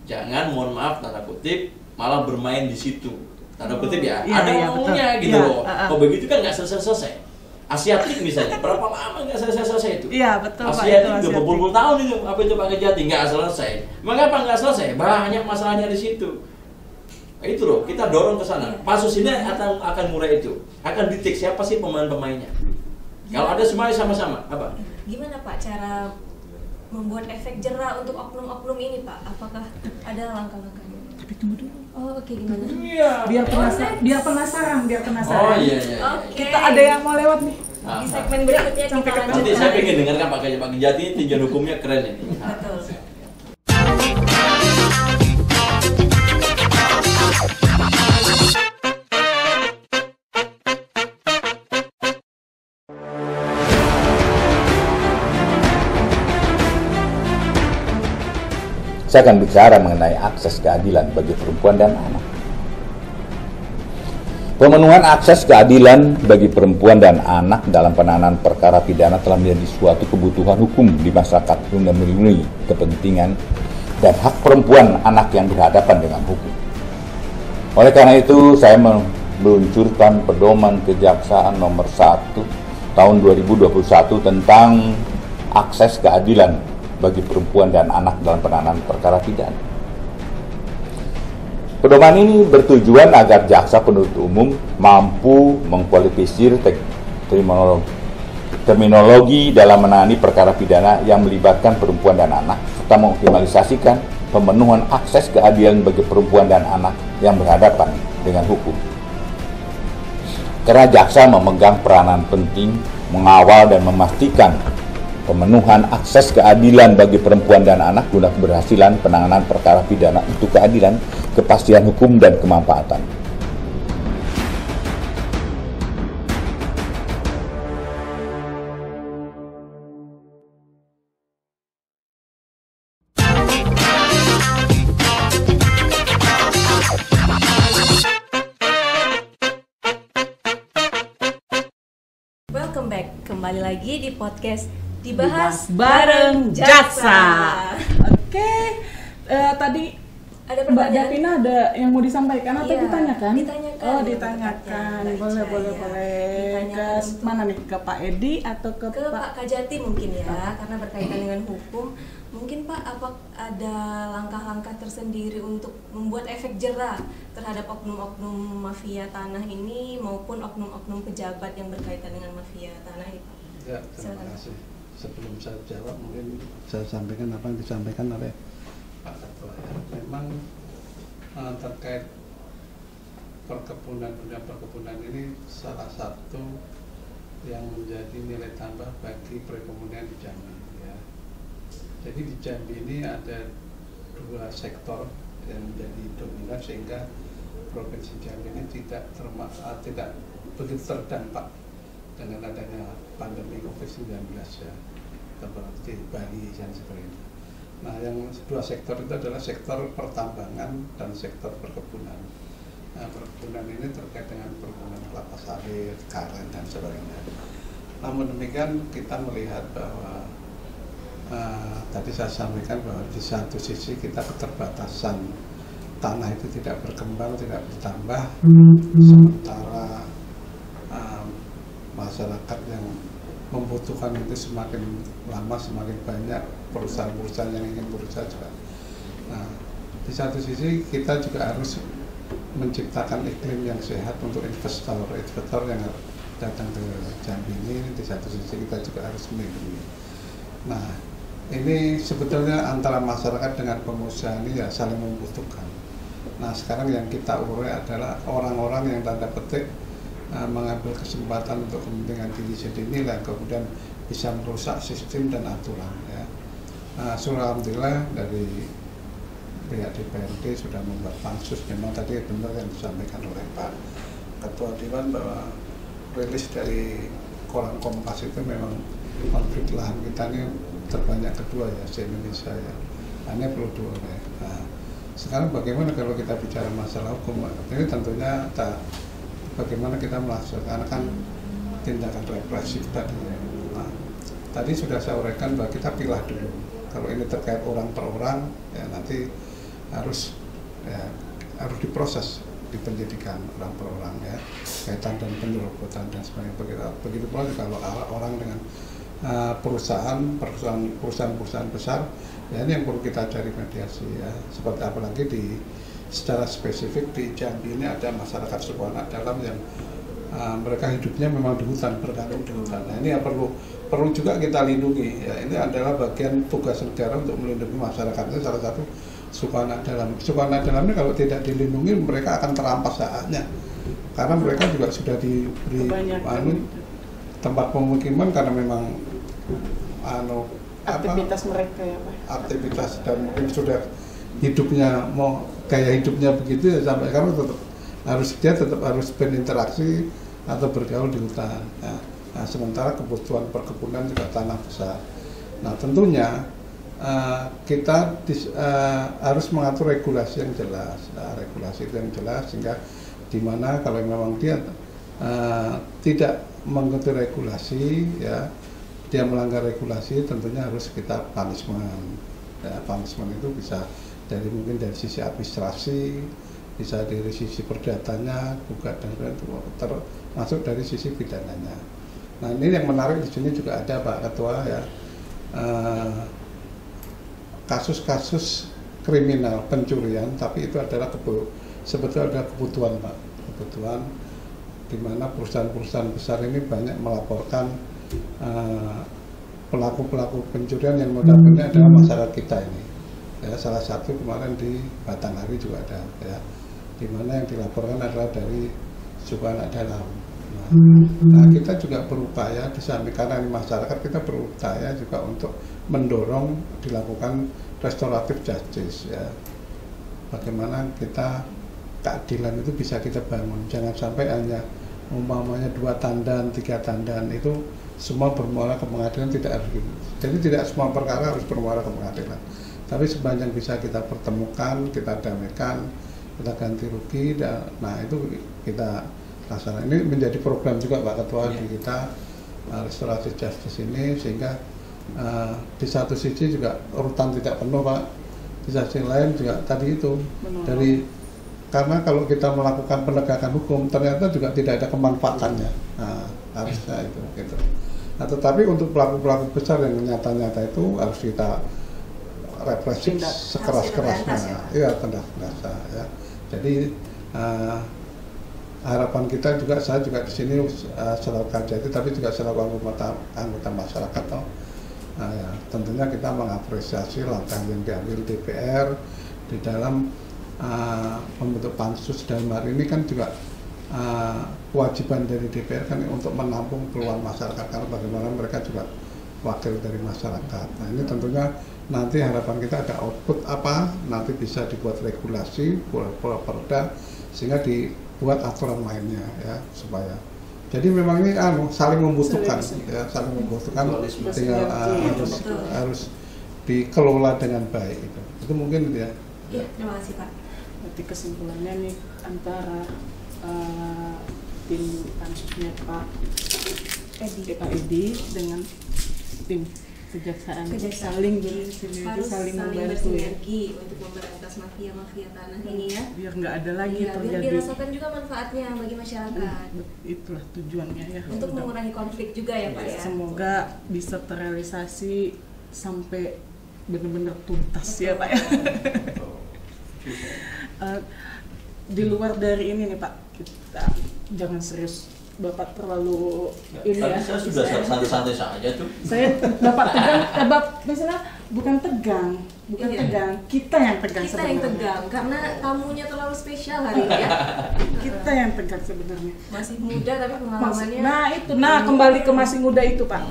Jangan mohon maaf tanda kutip malah bermain di situ, tanda kutip ya, Iya, ada iya, ngomongnya betul. gitu Iya, loh. uh-uh. Oh begitu kan nggak selesai. Asiatik misalnya, berapa lama nggak selesai itu? Iya betul Pak. Asiatik itu udah berpuluh tahun itu, apa itu Pak Kejati nggak selesai. Mengapa nggak selesai? Banyak masalahnya di situ. Nah, itu loh, kita dorong ke sana. Pansus ini akan murai itu, akan ditik siapa sih pemain-pemainnya. Kalau ada semuanya sama-sama, apa? Gimana Pak cara membuat efek jera untuk oknum-oknum ini Pak? Apakah ada langkah-langkahnya? Tapi tunggu dulu. Oh oke gimana? Iya. Biar penasaran. Oh iya. Oke. Kita ada yang mau lewat nih. Ah, Di segmen berikutnya kita Sampai lanjutkan. nanti saya pengen dengarkan Pak Kejati tinjauan hukumnya keren ini. Betul. Saya akan bicara mengenai akses keadilan bagi perempuan dan anak. Pemenuhan akses keadilan bagi perempuan dan anak dalam penanganan perkara pidana telah menjadi suatu kebutuhan hukum di masyarakat guna melindungi kepentingan dan hak perempuan anak yang berhadapan dengan hukum. Oleh karena itu, saya meluncurkan pedoman Kejaksaan nomor 1 tahun 2021 tentang akses keadilan bagi perempuan dan anak dalam penanganan perkara pidana. Pedoman ini bertujuan agar jaksa penuntut umum mampu mengkualifikasi terminologi dalam menangani perkara pidana yang melibatkan perempuan dan anak, serta mengoptimalisasikan pemenuhan akses keadilan bagi perempuan dan anak yang berhadapan dengan hukum. Karena jaksa memegang peranan penting mengawal dan memastikan pemenuhan akses keadilan bagi perempuan dan anak guna keberhasilan penanganan perkara pidana untuk keadilan, kepastian hukum, dan kemanfaatan. Welcome back, kembali lagi di podcast Dibahas bareng Jaksa. Oke, tadi Ada Mbak pertanyaan? Davina ada yang mau disampaikan atau Iya, ditanyakan? ditanyakan. Oh, ditanyakan. Mbak Boleh, Cahaya. boleh, boleh. Ke Ditanyakan untuk- mana nih? Ke Pak Edi atau ke Ke Pak Kajati mungkin ya, karena berkaitan dengan hukum. Mungkin Pak, apa ada langkah-langkah tersendiri untuk membuat efek jerah terhadap oknum-oknum mafia tanah ini maupun oknum-oknum pejabat yang berkaitan dengan mafia tanah ini, Pak? Ya, terima Silakan. kasih. Sebelum saya jawab, mungkin saya sampaikan apa yang disampaikan oleh Pak Ketua. Ya. Memang terkait bidang perkebunan ini salah satu yang menjadi nilai tambah bagi perekonomian di Jambi. Ya. Jadi di Jambi ini ada 2 sektor yang menjadi dominan sehingga Provinsi Jambi ini tidak begitu terdampak dengan adanya pandemi COVID-19 ya, seperti Bali dan sebagainya. Nah, yang 2 sektor itu adalah sektor pertambangan dan sektor perkebunan. Nah, perkebunan ini terkait dengan perkebunan kelapa sawit, karet dan sebagainya. Namun demikian kita melihat bahwa tadi saya sampaikan bahwa di satu sisi kita keterbatasan tanah itu tidak berkembang, tidak bertambah, sementara masyarakat yang membutuhkan itu semakin lama semakin banyak, perusahaan-perusahaan yang ingin berusaha juga. Nah, di satu sisi kita juga harus menciptakan iklim yang sehat untuk investor yang datang ke Jambi ini. Di satu sisi kita juga harus melindungi. Nah, ini sebetulnya antara masyarakat dengan pengusaha ini ya saling membutuhkan. Nah, sekarang yang kita urai adalah orang-orang yang tanda petik mengambil kesempatan untuk kepentingan diri sendiri dan kemudian bisa merusak sistem dan aturan. Ya. Alhamdulillah dari pihak DPRD sudah membuat pansus. Memang tadi benar yang disampaikan oleh Pak Ketua Dewan bahwa rilis dari koran Kompas itu memang konflik lahan kita ini terbanyak kedua ya di Indonesia ya. Hanya perlu diurai. Nah, sekarang bagaimana kalau kita bicara masalah hukum? Ini tentunya bagaimana kita melaksanakan tindakan represif tadi. Nah, tadi sudah saya uraikan bahwa kita pilah dulu. Kalau ini terkait orang per orang, ya nanti harus diproses di penyidikan orang per orang ya, kaitan dan penyerobotan dan sebagainya. Begitu pula kalau orang dengan perusahaan besar, ya ini yang perlu kita cari mediasi ya. Seperti apalagi secara spesifik di Jambi ini ada masyarakat suku anak dalam yang mereka hidupnya memang di hutan, bergantung di hutan. Nah, ini yang perlu juga kita lindungi. Ya, ini adalah bagian tugas negara untuk melindungi masyarakatnya. Salah satu suku anak dalam. Suku anak dalamnya kalau tidak dilindungi mereka akan terampas haknya. Karena mereka juga sudah diberi tempat pemukiman karena memang aktivitas mereka ya Pak. Aktivitas dan mungkin sudah hidupnya gaya hidupnya begitu ya, sampai kamu tetap harus berinteraksi atau bergaul di hutan. Nah, sementara kebutuhan perkebunan juga tanah besar. Nah, tentunya kita harus mengatur regulasi yang jelas. Nah, regulasi yang jelas sehingga di mana kalau memang dia tidak mengikuti regulasi ya, dia melanggar regulasi, tentunya harus kita punishment. Ya, punishment itu bisa mungkin dari sisi administrasi, bisa dari sisi perdatanya, gugat dan termasuk dari sisi pidananya. Nah ini yang menarik di sini juga ada Pak Ketua ya, kasus-kasus kriminal pencurian, tapi itu adalah sebetulnya adalah kebutuhan Pak, kebutuhan di mana perusahaan-perusahaan besar ini banyak melaporkan pelaku-pelaku pencurian yang notabene adalah masyarakat kita ini. Ya, salah satu kemarin di Batanghari juga ada, ya, di mana yang dilaporkan adalah dari suku anak dalam. Nah, kita juga berupaya di samping karena ini masyarakat, kita berupaya juga untuk mendorong dilakukan restoratif justice, ya. Bagaimana kita keadilan itu bisa kita bangun, jangan sampai hanya umpamanya 2 tandan, 3 tandan itu semua bermuara ke pengadilan, tidak harus gitu. Jadi tidak semua perkara harus bermuara ke pengadilan. Tapi sepanjang bisa kita pertemukan, kita damaikan, kita ganti rugi, dan nah itu kita laksanakan. Ini menjadi program juga Pak Ketua di kita restoratif justice ini, sehingga di satu sisi juga urutan tidak penuh Pak, di sisi lain juga tadi itu dari karena kalau kita melakukan penegakan hukum ternyata juga tidak ada kemanfaatannya, nah, harusnya itu gitu. Nah, tetapi untuk pelaku-pelaku besar yang nyata-nyata itu harus kita represif sekeras-kerasnya, ya tindak-tindak ya. Jadi harapan kita juga, saya juga di sini selaku Kajati, tapi juga selaku anggota masyarakat, ya, tentunya kita mengapresiasi langkah yang diambil DPR di dalam membentuk pansus. Dalam hari ini kan juga kewajiban dari DPR kan untuk menampung keluhan masyarakat, karena bagaimana mereka juga wakil dari masyarakat. Nah ini tentunya nanti harapan kita ada output apa, nanti bisa dibuat regulasi, perda, sehingga dibuat aturan mainnya ya, supaya jadi memang ini saling membutuhkan, ya, saling membutuhkan, tinggal harus dikelola dengan baik itu mungkin ya. Iya, terima kasih Pak. Berarti kesimpulannya nih antara tim pansusnya Pak Edi dengan tim kejaksaan saling membantu ya, untuk memberantas mafia tanah ini ya, biar nggak ada lagi ya, terjadi, biar dirasakan juga manfaatnya bagi masyarakat. Itulah tujuannya ya, untuk mengurangi konflik juga ya Pak ya. Semoga bisa terrealisasi sampai benar-benar tuntas ya Pak ya. Di luar dari ini nih Pak, kita jangan serius, Bapak terlalu ini ya. Saya sudah santai-santai saja tuh. Saya Bapak tegang, misalnya bukan tegang, tegang, kita yang tegang. Kita yang tegang karena tamunya terlalu spesial hari ini ya. Kita yang tegang sebenarnya. Masih muda tapi pengalamannya. Nah kembali ke masih muda itu Pak.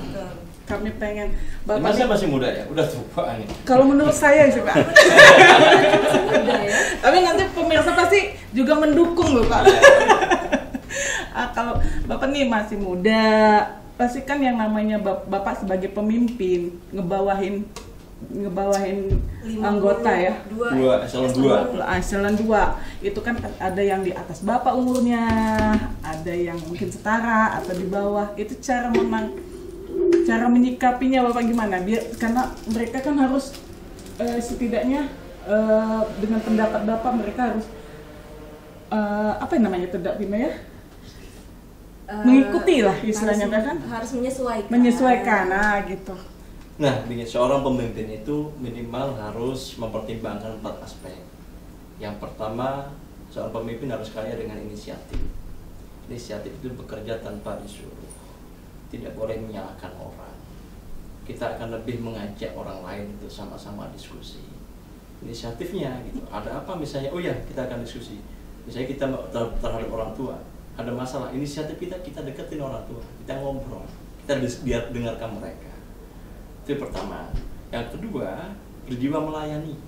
Kami pengen Bapak. Saya masih muda ya, udah tua ini. Kalau menurut saya sih Pak. Tapi nanti pemirsa pasti juga mendukung loh Pak. Kalau Bapak nih masih muda, pasti kan yang namanya Bapak sebagai pemimpin ngebawahin anggota ya. Eselon 2. Itu kan ada yang di atas Bapak umurnya, ada yang mungkin setara atau di bawah. Itu cara menyikapinya Bapak gimana? Karena mereka kan harus setidaknya dengan pendapat Bapak mereka harus apa yang namanya ya? Mengikuti lah istilahnya kan? Harus menyesuaikan. Nah gitu. Nah, seorang pemimpin itu minimal harus mempertimbangkan 4 aspek. Yang pertama, seorang pemimpin harus kaya dengan inisiatif. Inisiatif itu bekerja tanpa disuruh. Tidak boleh menyalahkan orang. Kita akan lebih mengajak orang lain untuk sama-sama diskusi. Inisiatifnya gitu. Ada apa misalnya? Oh ya, kita akan diskusi. Misalnya kita terhadap orang tua, ada masalah, inisiatif kita deketin orang tua, kita ngobrol, kita dengarkan mereka. Itu yang pertama. Yang kedua, berjiwa melayani.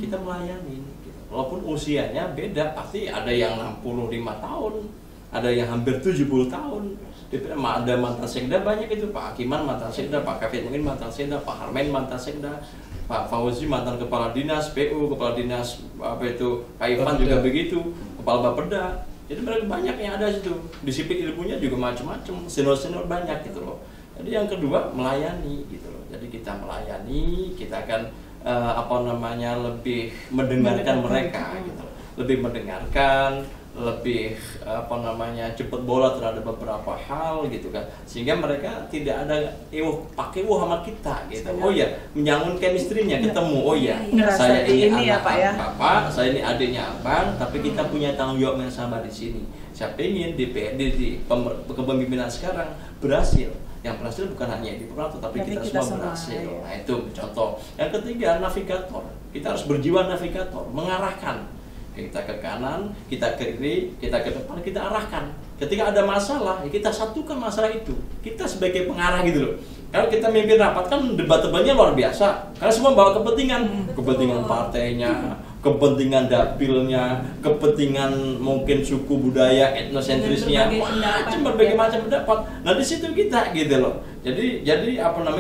Kita melayani gitu. Walaupun usianya beda, pasti ada yang 65 tahun, ada yang hampir 70 tahun. Ada mantan sekda banyak itu, Pak Hakiman mantan sekda, Pak Kavit mungkin mantan sekda, Pak Harmen mantan sekda, Pak Fauzi mantan kepala dinas PU, kepala dinas Pak Ivan juga begitu, kepala Bapeda. Jadi mereka banyak yang ada situ. Disiplin ilmunya juga macam-macam, senior banyak gitu loh. Jadi yang kedua melayani gitu loh. Jadi kita melayani, kita akan lebih mendengarkan mereka gitu. lebih mendengarkan, lebih jemput bola terhadap beberapa hal gitu kan, sehingga mereka tidak ada pakai sama kita gitu. Oh ya, menyangun chemistry-nya ketemu. Oh ya, saya ini ya, Pak, ya. Bapak, saya ini adiknya Abang, tapi kita punya tanggung jawab yang sama di sini. Saya pengen DPRD di kepemimpinan sekarang berhasil. Yang berhasil bukan hanya di Purwanto, tapi kita semua berhasil. Ya. Nah itu contoh. Yang ketiga, navigator. Kita harus berjiwa navigator, mengarahkan. Kita ke kanan, kita ke kiri, kita ke depan, kita arahkan. Ketika ada masalah, ya kita satukan masalah itu. Kita sebagai pengarah gitu loh. Kalau kita mimpin rapat kan debat-debatnya luar biasa. Karena semua bawa kepentingan, kepentingan partainya, kepentingan dapilnya, kepentingan mungkin suku budaya, etnosentrisnya, berbagai macam pendapat. Nah di situ kita gitu loh. Jadi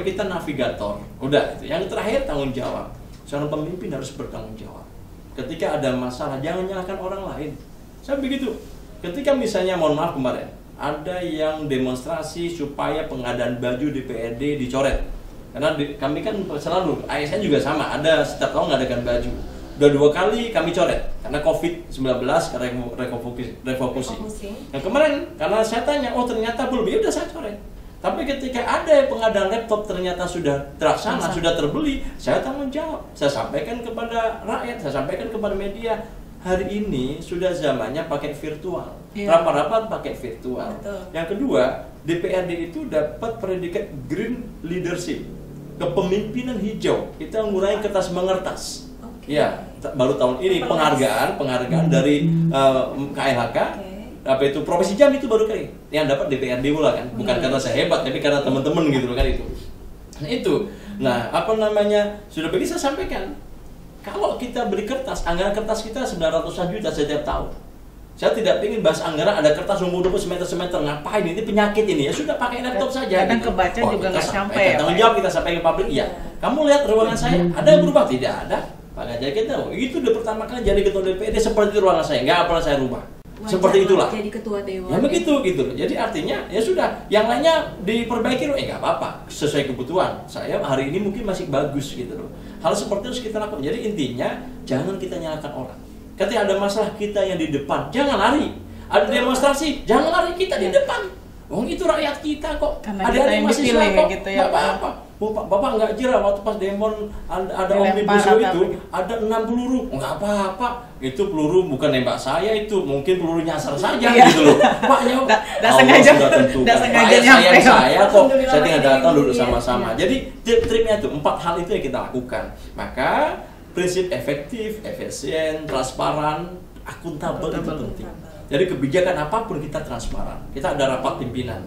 kita navigator. Udah itu. Yang terakhir tanggung jawab. Seorang pemimpin harus bertanggung jawab. Ketika ada masalah jangan nyalahkan orang lain. Saya begitu. Ketika misalnya mohon maaf kemarin ada yang demonstrasi supaya pengadaan baju DPRD dicoret. Karena kami kan selalu, ASN juga sama, ada setiap tahun mengadakan baju. Udah 2 kali kami coret karena COVID-19 karena refokusi. Yang kemarin karena saya tanya, oh ternyata belum, ya udah saya coret. Tapi ketika ada pengadaan laptop ternyata sudah terlaksana, sudah terbeli, saya tanggung jawab. Saya sampaikan kepada rakyat, saya sampaikan kepada media. Hari ini sudah zamannya pakai virtual, rapat-rapat pakai virtual. Betul. Yang kedua, DPRD itu dapat predikat Green Leadership, kepemimpinan hijau. Kita mengurangi kertas mengertas. Ya, baru tahun ini penghargaan dari KLHK. Apa itu Profesi Jambi itu baru kali yang dapat DPRD pula kan, bukan karena saya hebat tapi karena teman-teman gitu kan itu. Nah itu, sudah begitu saya sampaikan. Kalau kita beli kertas, anggaran kertas kita 900-an juta setiap tahun. Saya tidak ingin bahas anggaran ada kertas umur 20 semeter, ngapain ini penyakit ini ya sudah pakai laptop saja. Kadang kebaca juga nggak sampai. Tanggung jawab kita sampai ke publik ya. Kamu lihat ruangan saya ada yang berubah tidak ada. Pak Gajah kita itu udah pertama kali jadi ketua DPRD seperti ruangan saya, nggak pernah saya rubah. Seperti itulah. Jadi ketua dewan. Ya begitu gitu. Jadi artinya ya sudah, yang lainnya diperbaiki loh. Nggak apa-apa, sesuai kebutuhan. Saya hari ini mungkin masih bagus gitu loh. Hal seperti itu harus kita lakukan. Jadi intinya jangan kita nyalakan orang. Ketika ada masalah kita yang di depan, jangan lari. Ada demonstrasi, jangan lari, kita di depan. Itu rakyat kita kok. Karena ada kita yang dipilih gitu ya. Apa-apa. Bapak nggak jera waktu pas demon ada omnibus law itu ada 6 peluru, nggak apa-apa. Itu peluru bukan nembak saya, itu mungkin peluru nyasar saja gitu loh. Paknya nggak sengaja nyampe. Saya kok, saya tinggal datang duduk sama-sama. Jadi triknya itu 4 hal itu yang kita lakukan. Maka prinsip efektif, efisien, transparan, akuntabel itu penting. Jadi kebijakan apapun kita transparan. Kita ada rapat pimpinan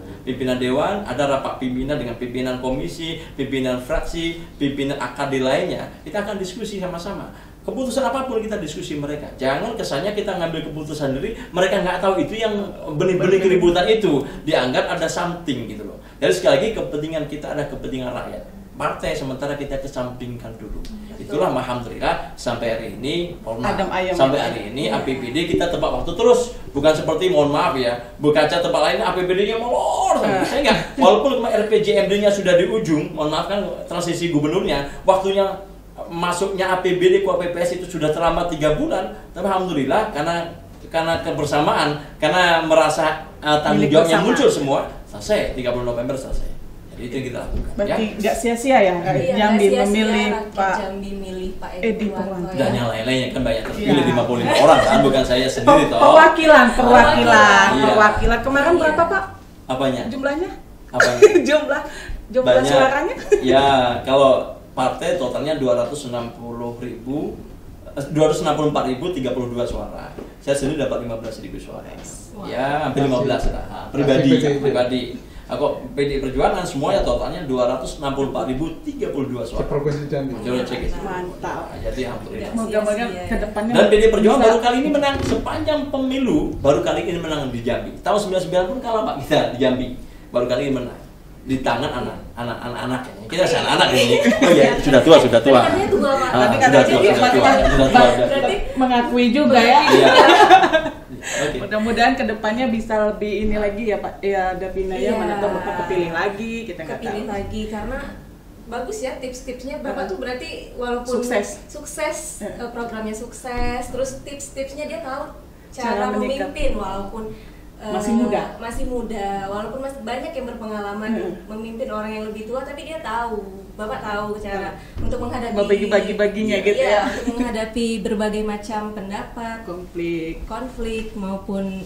dewan, ada rapat pimpinan dengan pimpinan komisi, pimpinan fraksi, pimpinan AKD lainnya. Kita akan diskusi sama-sama. Keputusan apapun kita diskusi mereka. Jangan kesannya kita ngambil keputusan sendiri, mereka nggak tahu itu yang benih-benih keributan itu. Dianggap ada something gitu loh. Jadi sekali lagi kepentingan kita ada kepentingan rakyat. Partai sementara kita kesampingkan dulu. Itulah alhamdulillah sampai hari ini sampai hari ini APBD kita tepat waktu terus, bukan seperti mohon maaf ya berkaca tempat lain APBD-nya molor. Saya enggak, walaupun RPJMD-nya sudah di ujung, mohon maaf kan transisi gubernurnya, waktunya masuknya APBD ke PPS itu sudah terlambat 3 bulan, tapi alhamdulillah karena kebersamaan, karena merasa tanggung jawabnya muncul semua, selesai 30 November selesai. Itu yang kita lakukan. Berarti nggak sia-sia ya Jambi memilih Pak Jambi milih Pak Edi Purwanto. Dan yang lainnya kan banyak terpilih 55 orang kan, bukan saya sendiri toh. Perwakilan. Iya. Kemarin berapa Pak? Apanya? Jumlahnya? Apanya? jumlah Banyak. Suaranya? Ya kalau partai totalnya 264.032 suara. Saya sendiri dapat 15.000 suara. Ya hampir 15 lah. Pribadi. Aku PD Perjuangan semuanya totalnya 264.032 suara. Provinsi Jambi. Mantap. Jadi alhamdulillah. Moga-moga ke depannya. Dan PD Perjuangan baru kali ini menang sepanjang pemilu, baru kali ini menang di Jambi. Tahun 99 pun kalah Pak kita di Jambi. Baru kali ini menang di tangan anak-anak. Kita anak-anak ini. Oh ya, sudah tua. Sudah tua. Mengakui juga ya. Iya. Okay. Mudah-mudahan kedepannya bisa lebih ini lagi ya Pak ya Davina ya, mana tahu Bapak kepilih lagi, kita nggak tahu. Kepilih lagi karena bagus ya tips-tipsnya. Bapak tuh berarti walaupun sukses programnya sukses, terus tips-tipsnya dia tahu cara memimpin walaupun masih muda, walaupun masih banyak yang berpengalaman memimpin orang yang lebih tua, tapi dia tahu, Bapak tahu cara untuk menghadapi bagi-baginya gitu ya. Untuk menghadapi berbagai macam pendapat, konflik maupun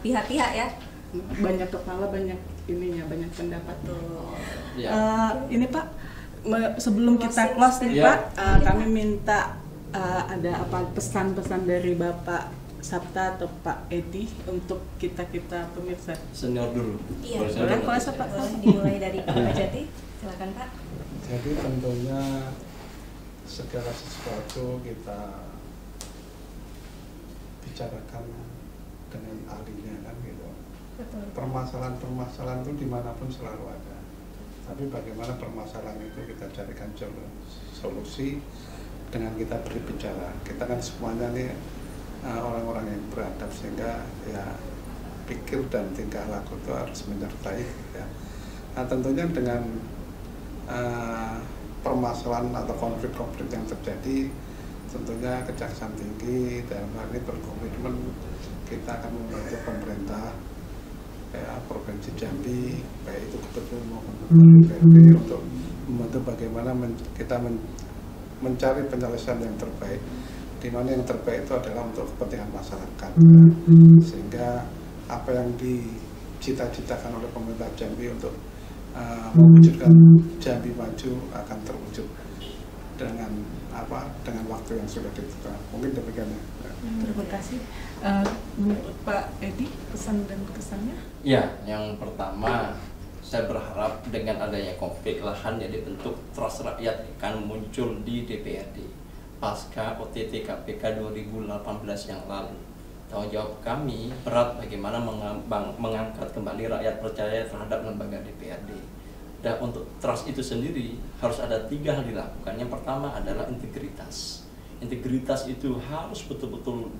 pihak-pihak ya. Banyak kepala, banyak ininya, banyak pendapat tuh. Ini Pak, sebelum kita close nih Pak, kami minta ada apa pesan-pesan dari Bapak Sabta atau Pak Edi untuk kita pemirsa. Senior dulu. Iya. Boleh Pak. Dimulai dari Pak Kajati. Silakan Pak. Jadi tentunya segala sesuatu kita bicarakan dengan ahlinya kan gitu. Betul. Permasalahan itu dimanapun selalu ada. Tapi bagaimana permasalahan itu kita carikan solusi dengan kita berbicara. Kita kan semuanya nih orang-orang yang beradab, sehingga ya pikir dan tingkah laku itu harus menyertai ya. Nah tentunya dengan permasalahan atau konflik-konflik yang terjadi, tentunya Kejaksaan Tinggi dalam hal ini berkomitmen kita akan membantu pemerintah ya, Provinsi Jambi, baik itu Gubernur maupun DPRD, untuk membantu bagaimana kita mencari penyelesaian yang terbaik, di mana yang terbaik itu adalah untuk kepentingan masyarakat, sehingga apa yang dicita-citakan oleh pemerintah Jambi untuk mewujudkan Jambi maju akan terwujud dengan waktu yang sudah ditentukan. Mungkin demikian ya. Terima kasih. Pak Edi, pesan dan kesannya? Ya, yang pertama saya berharap dengan adanya konflik lahan yang dibentuk, trust rakyat akan muncul di DPRD pasca OTT KPK 2018 yang lalu. Tanggung jawab kami berat bagaimana mengangkat kembali rakyat percaya terhadap lembaga DPRD. Dan untuk trust itu sendiri harus ada 3 hal dilakukan. Yang pertama adalah integritas. Integritas itu harus betul-betul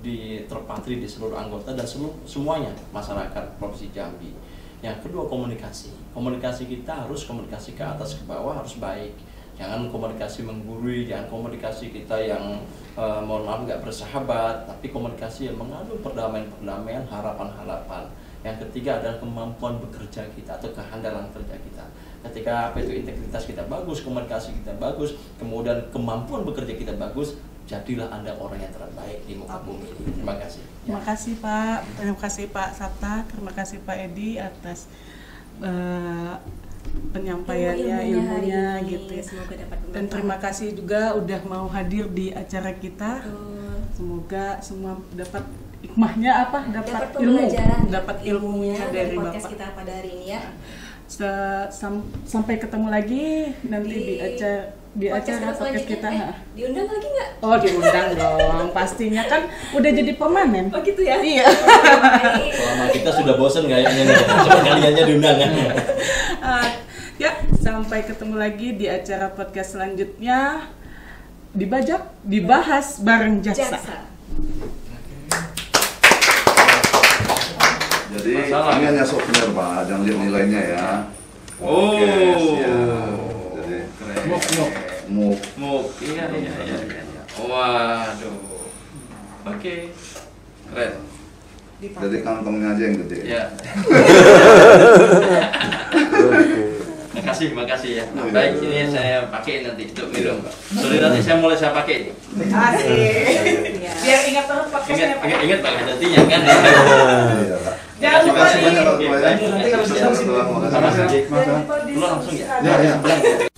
terpatri di seluruh anggota dan semuanya masyarakat Provinsi Jambi. Yang kedua, komunikasi. Komunikasi kita harus komunikasi ke atas ke bawah harus baik. Jangan komunikasi menggurui, jangan komunikasi kita yang mohon maaf nggak bersahabat, tapi komunikasi yang mengandung perdamaian, harapan-harapan. Yang ketiga adalah kemampuan bekerja kita atau kehandalan kerja kita. Ketika integritas kita bagus, komunikasi kita bagus, kemudian kemampuan bekerja kita bagus, jadilah Anda orang yang terbaik di muka bumi ini. Terima kasih. Terima kasih Pak, terima kasih Pak Sabta, terima kasih Pak Edi atas penyampaiannya, ilmunya gitu ya. Dan terima kasih juga udah mau hadir di acara kita. Semoga semua dapat hikmahnya dapat ilmunya dari podcast Bapak kita pada hari ini ya. Sampai ketemu lagi nanti di acara podcast kita. Diundang lagi nggak? Oh, diundang dong, pastinya kan udah jadi permanen. Oh gitu ya? Iya. Selama kita sudah bosan kayaknya nih, coba kaliannya diundang kan. Ya, sampai ketemu lagi di acara podcast selanjutnya. Dibahas bareng Jaksa. Jadi ini hanya souvenir Pak, jangan lihat nilainya ya. Jadi muk. Iya. Waduh. Oke. Keren. Jadi kantongnya aja yang gede. Ya. Makasih ya. Baik, ini saya pakai nanti untuk minum. Sorry nanti saya pakai ini. Asik. Biar ingat terus podcastnya. Ingat Pak Kajatinya kan. Jangan lupa banyak Pak. Nanti kalau sudah sama-sama. Langsung ya. Ya.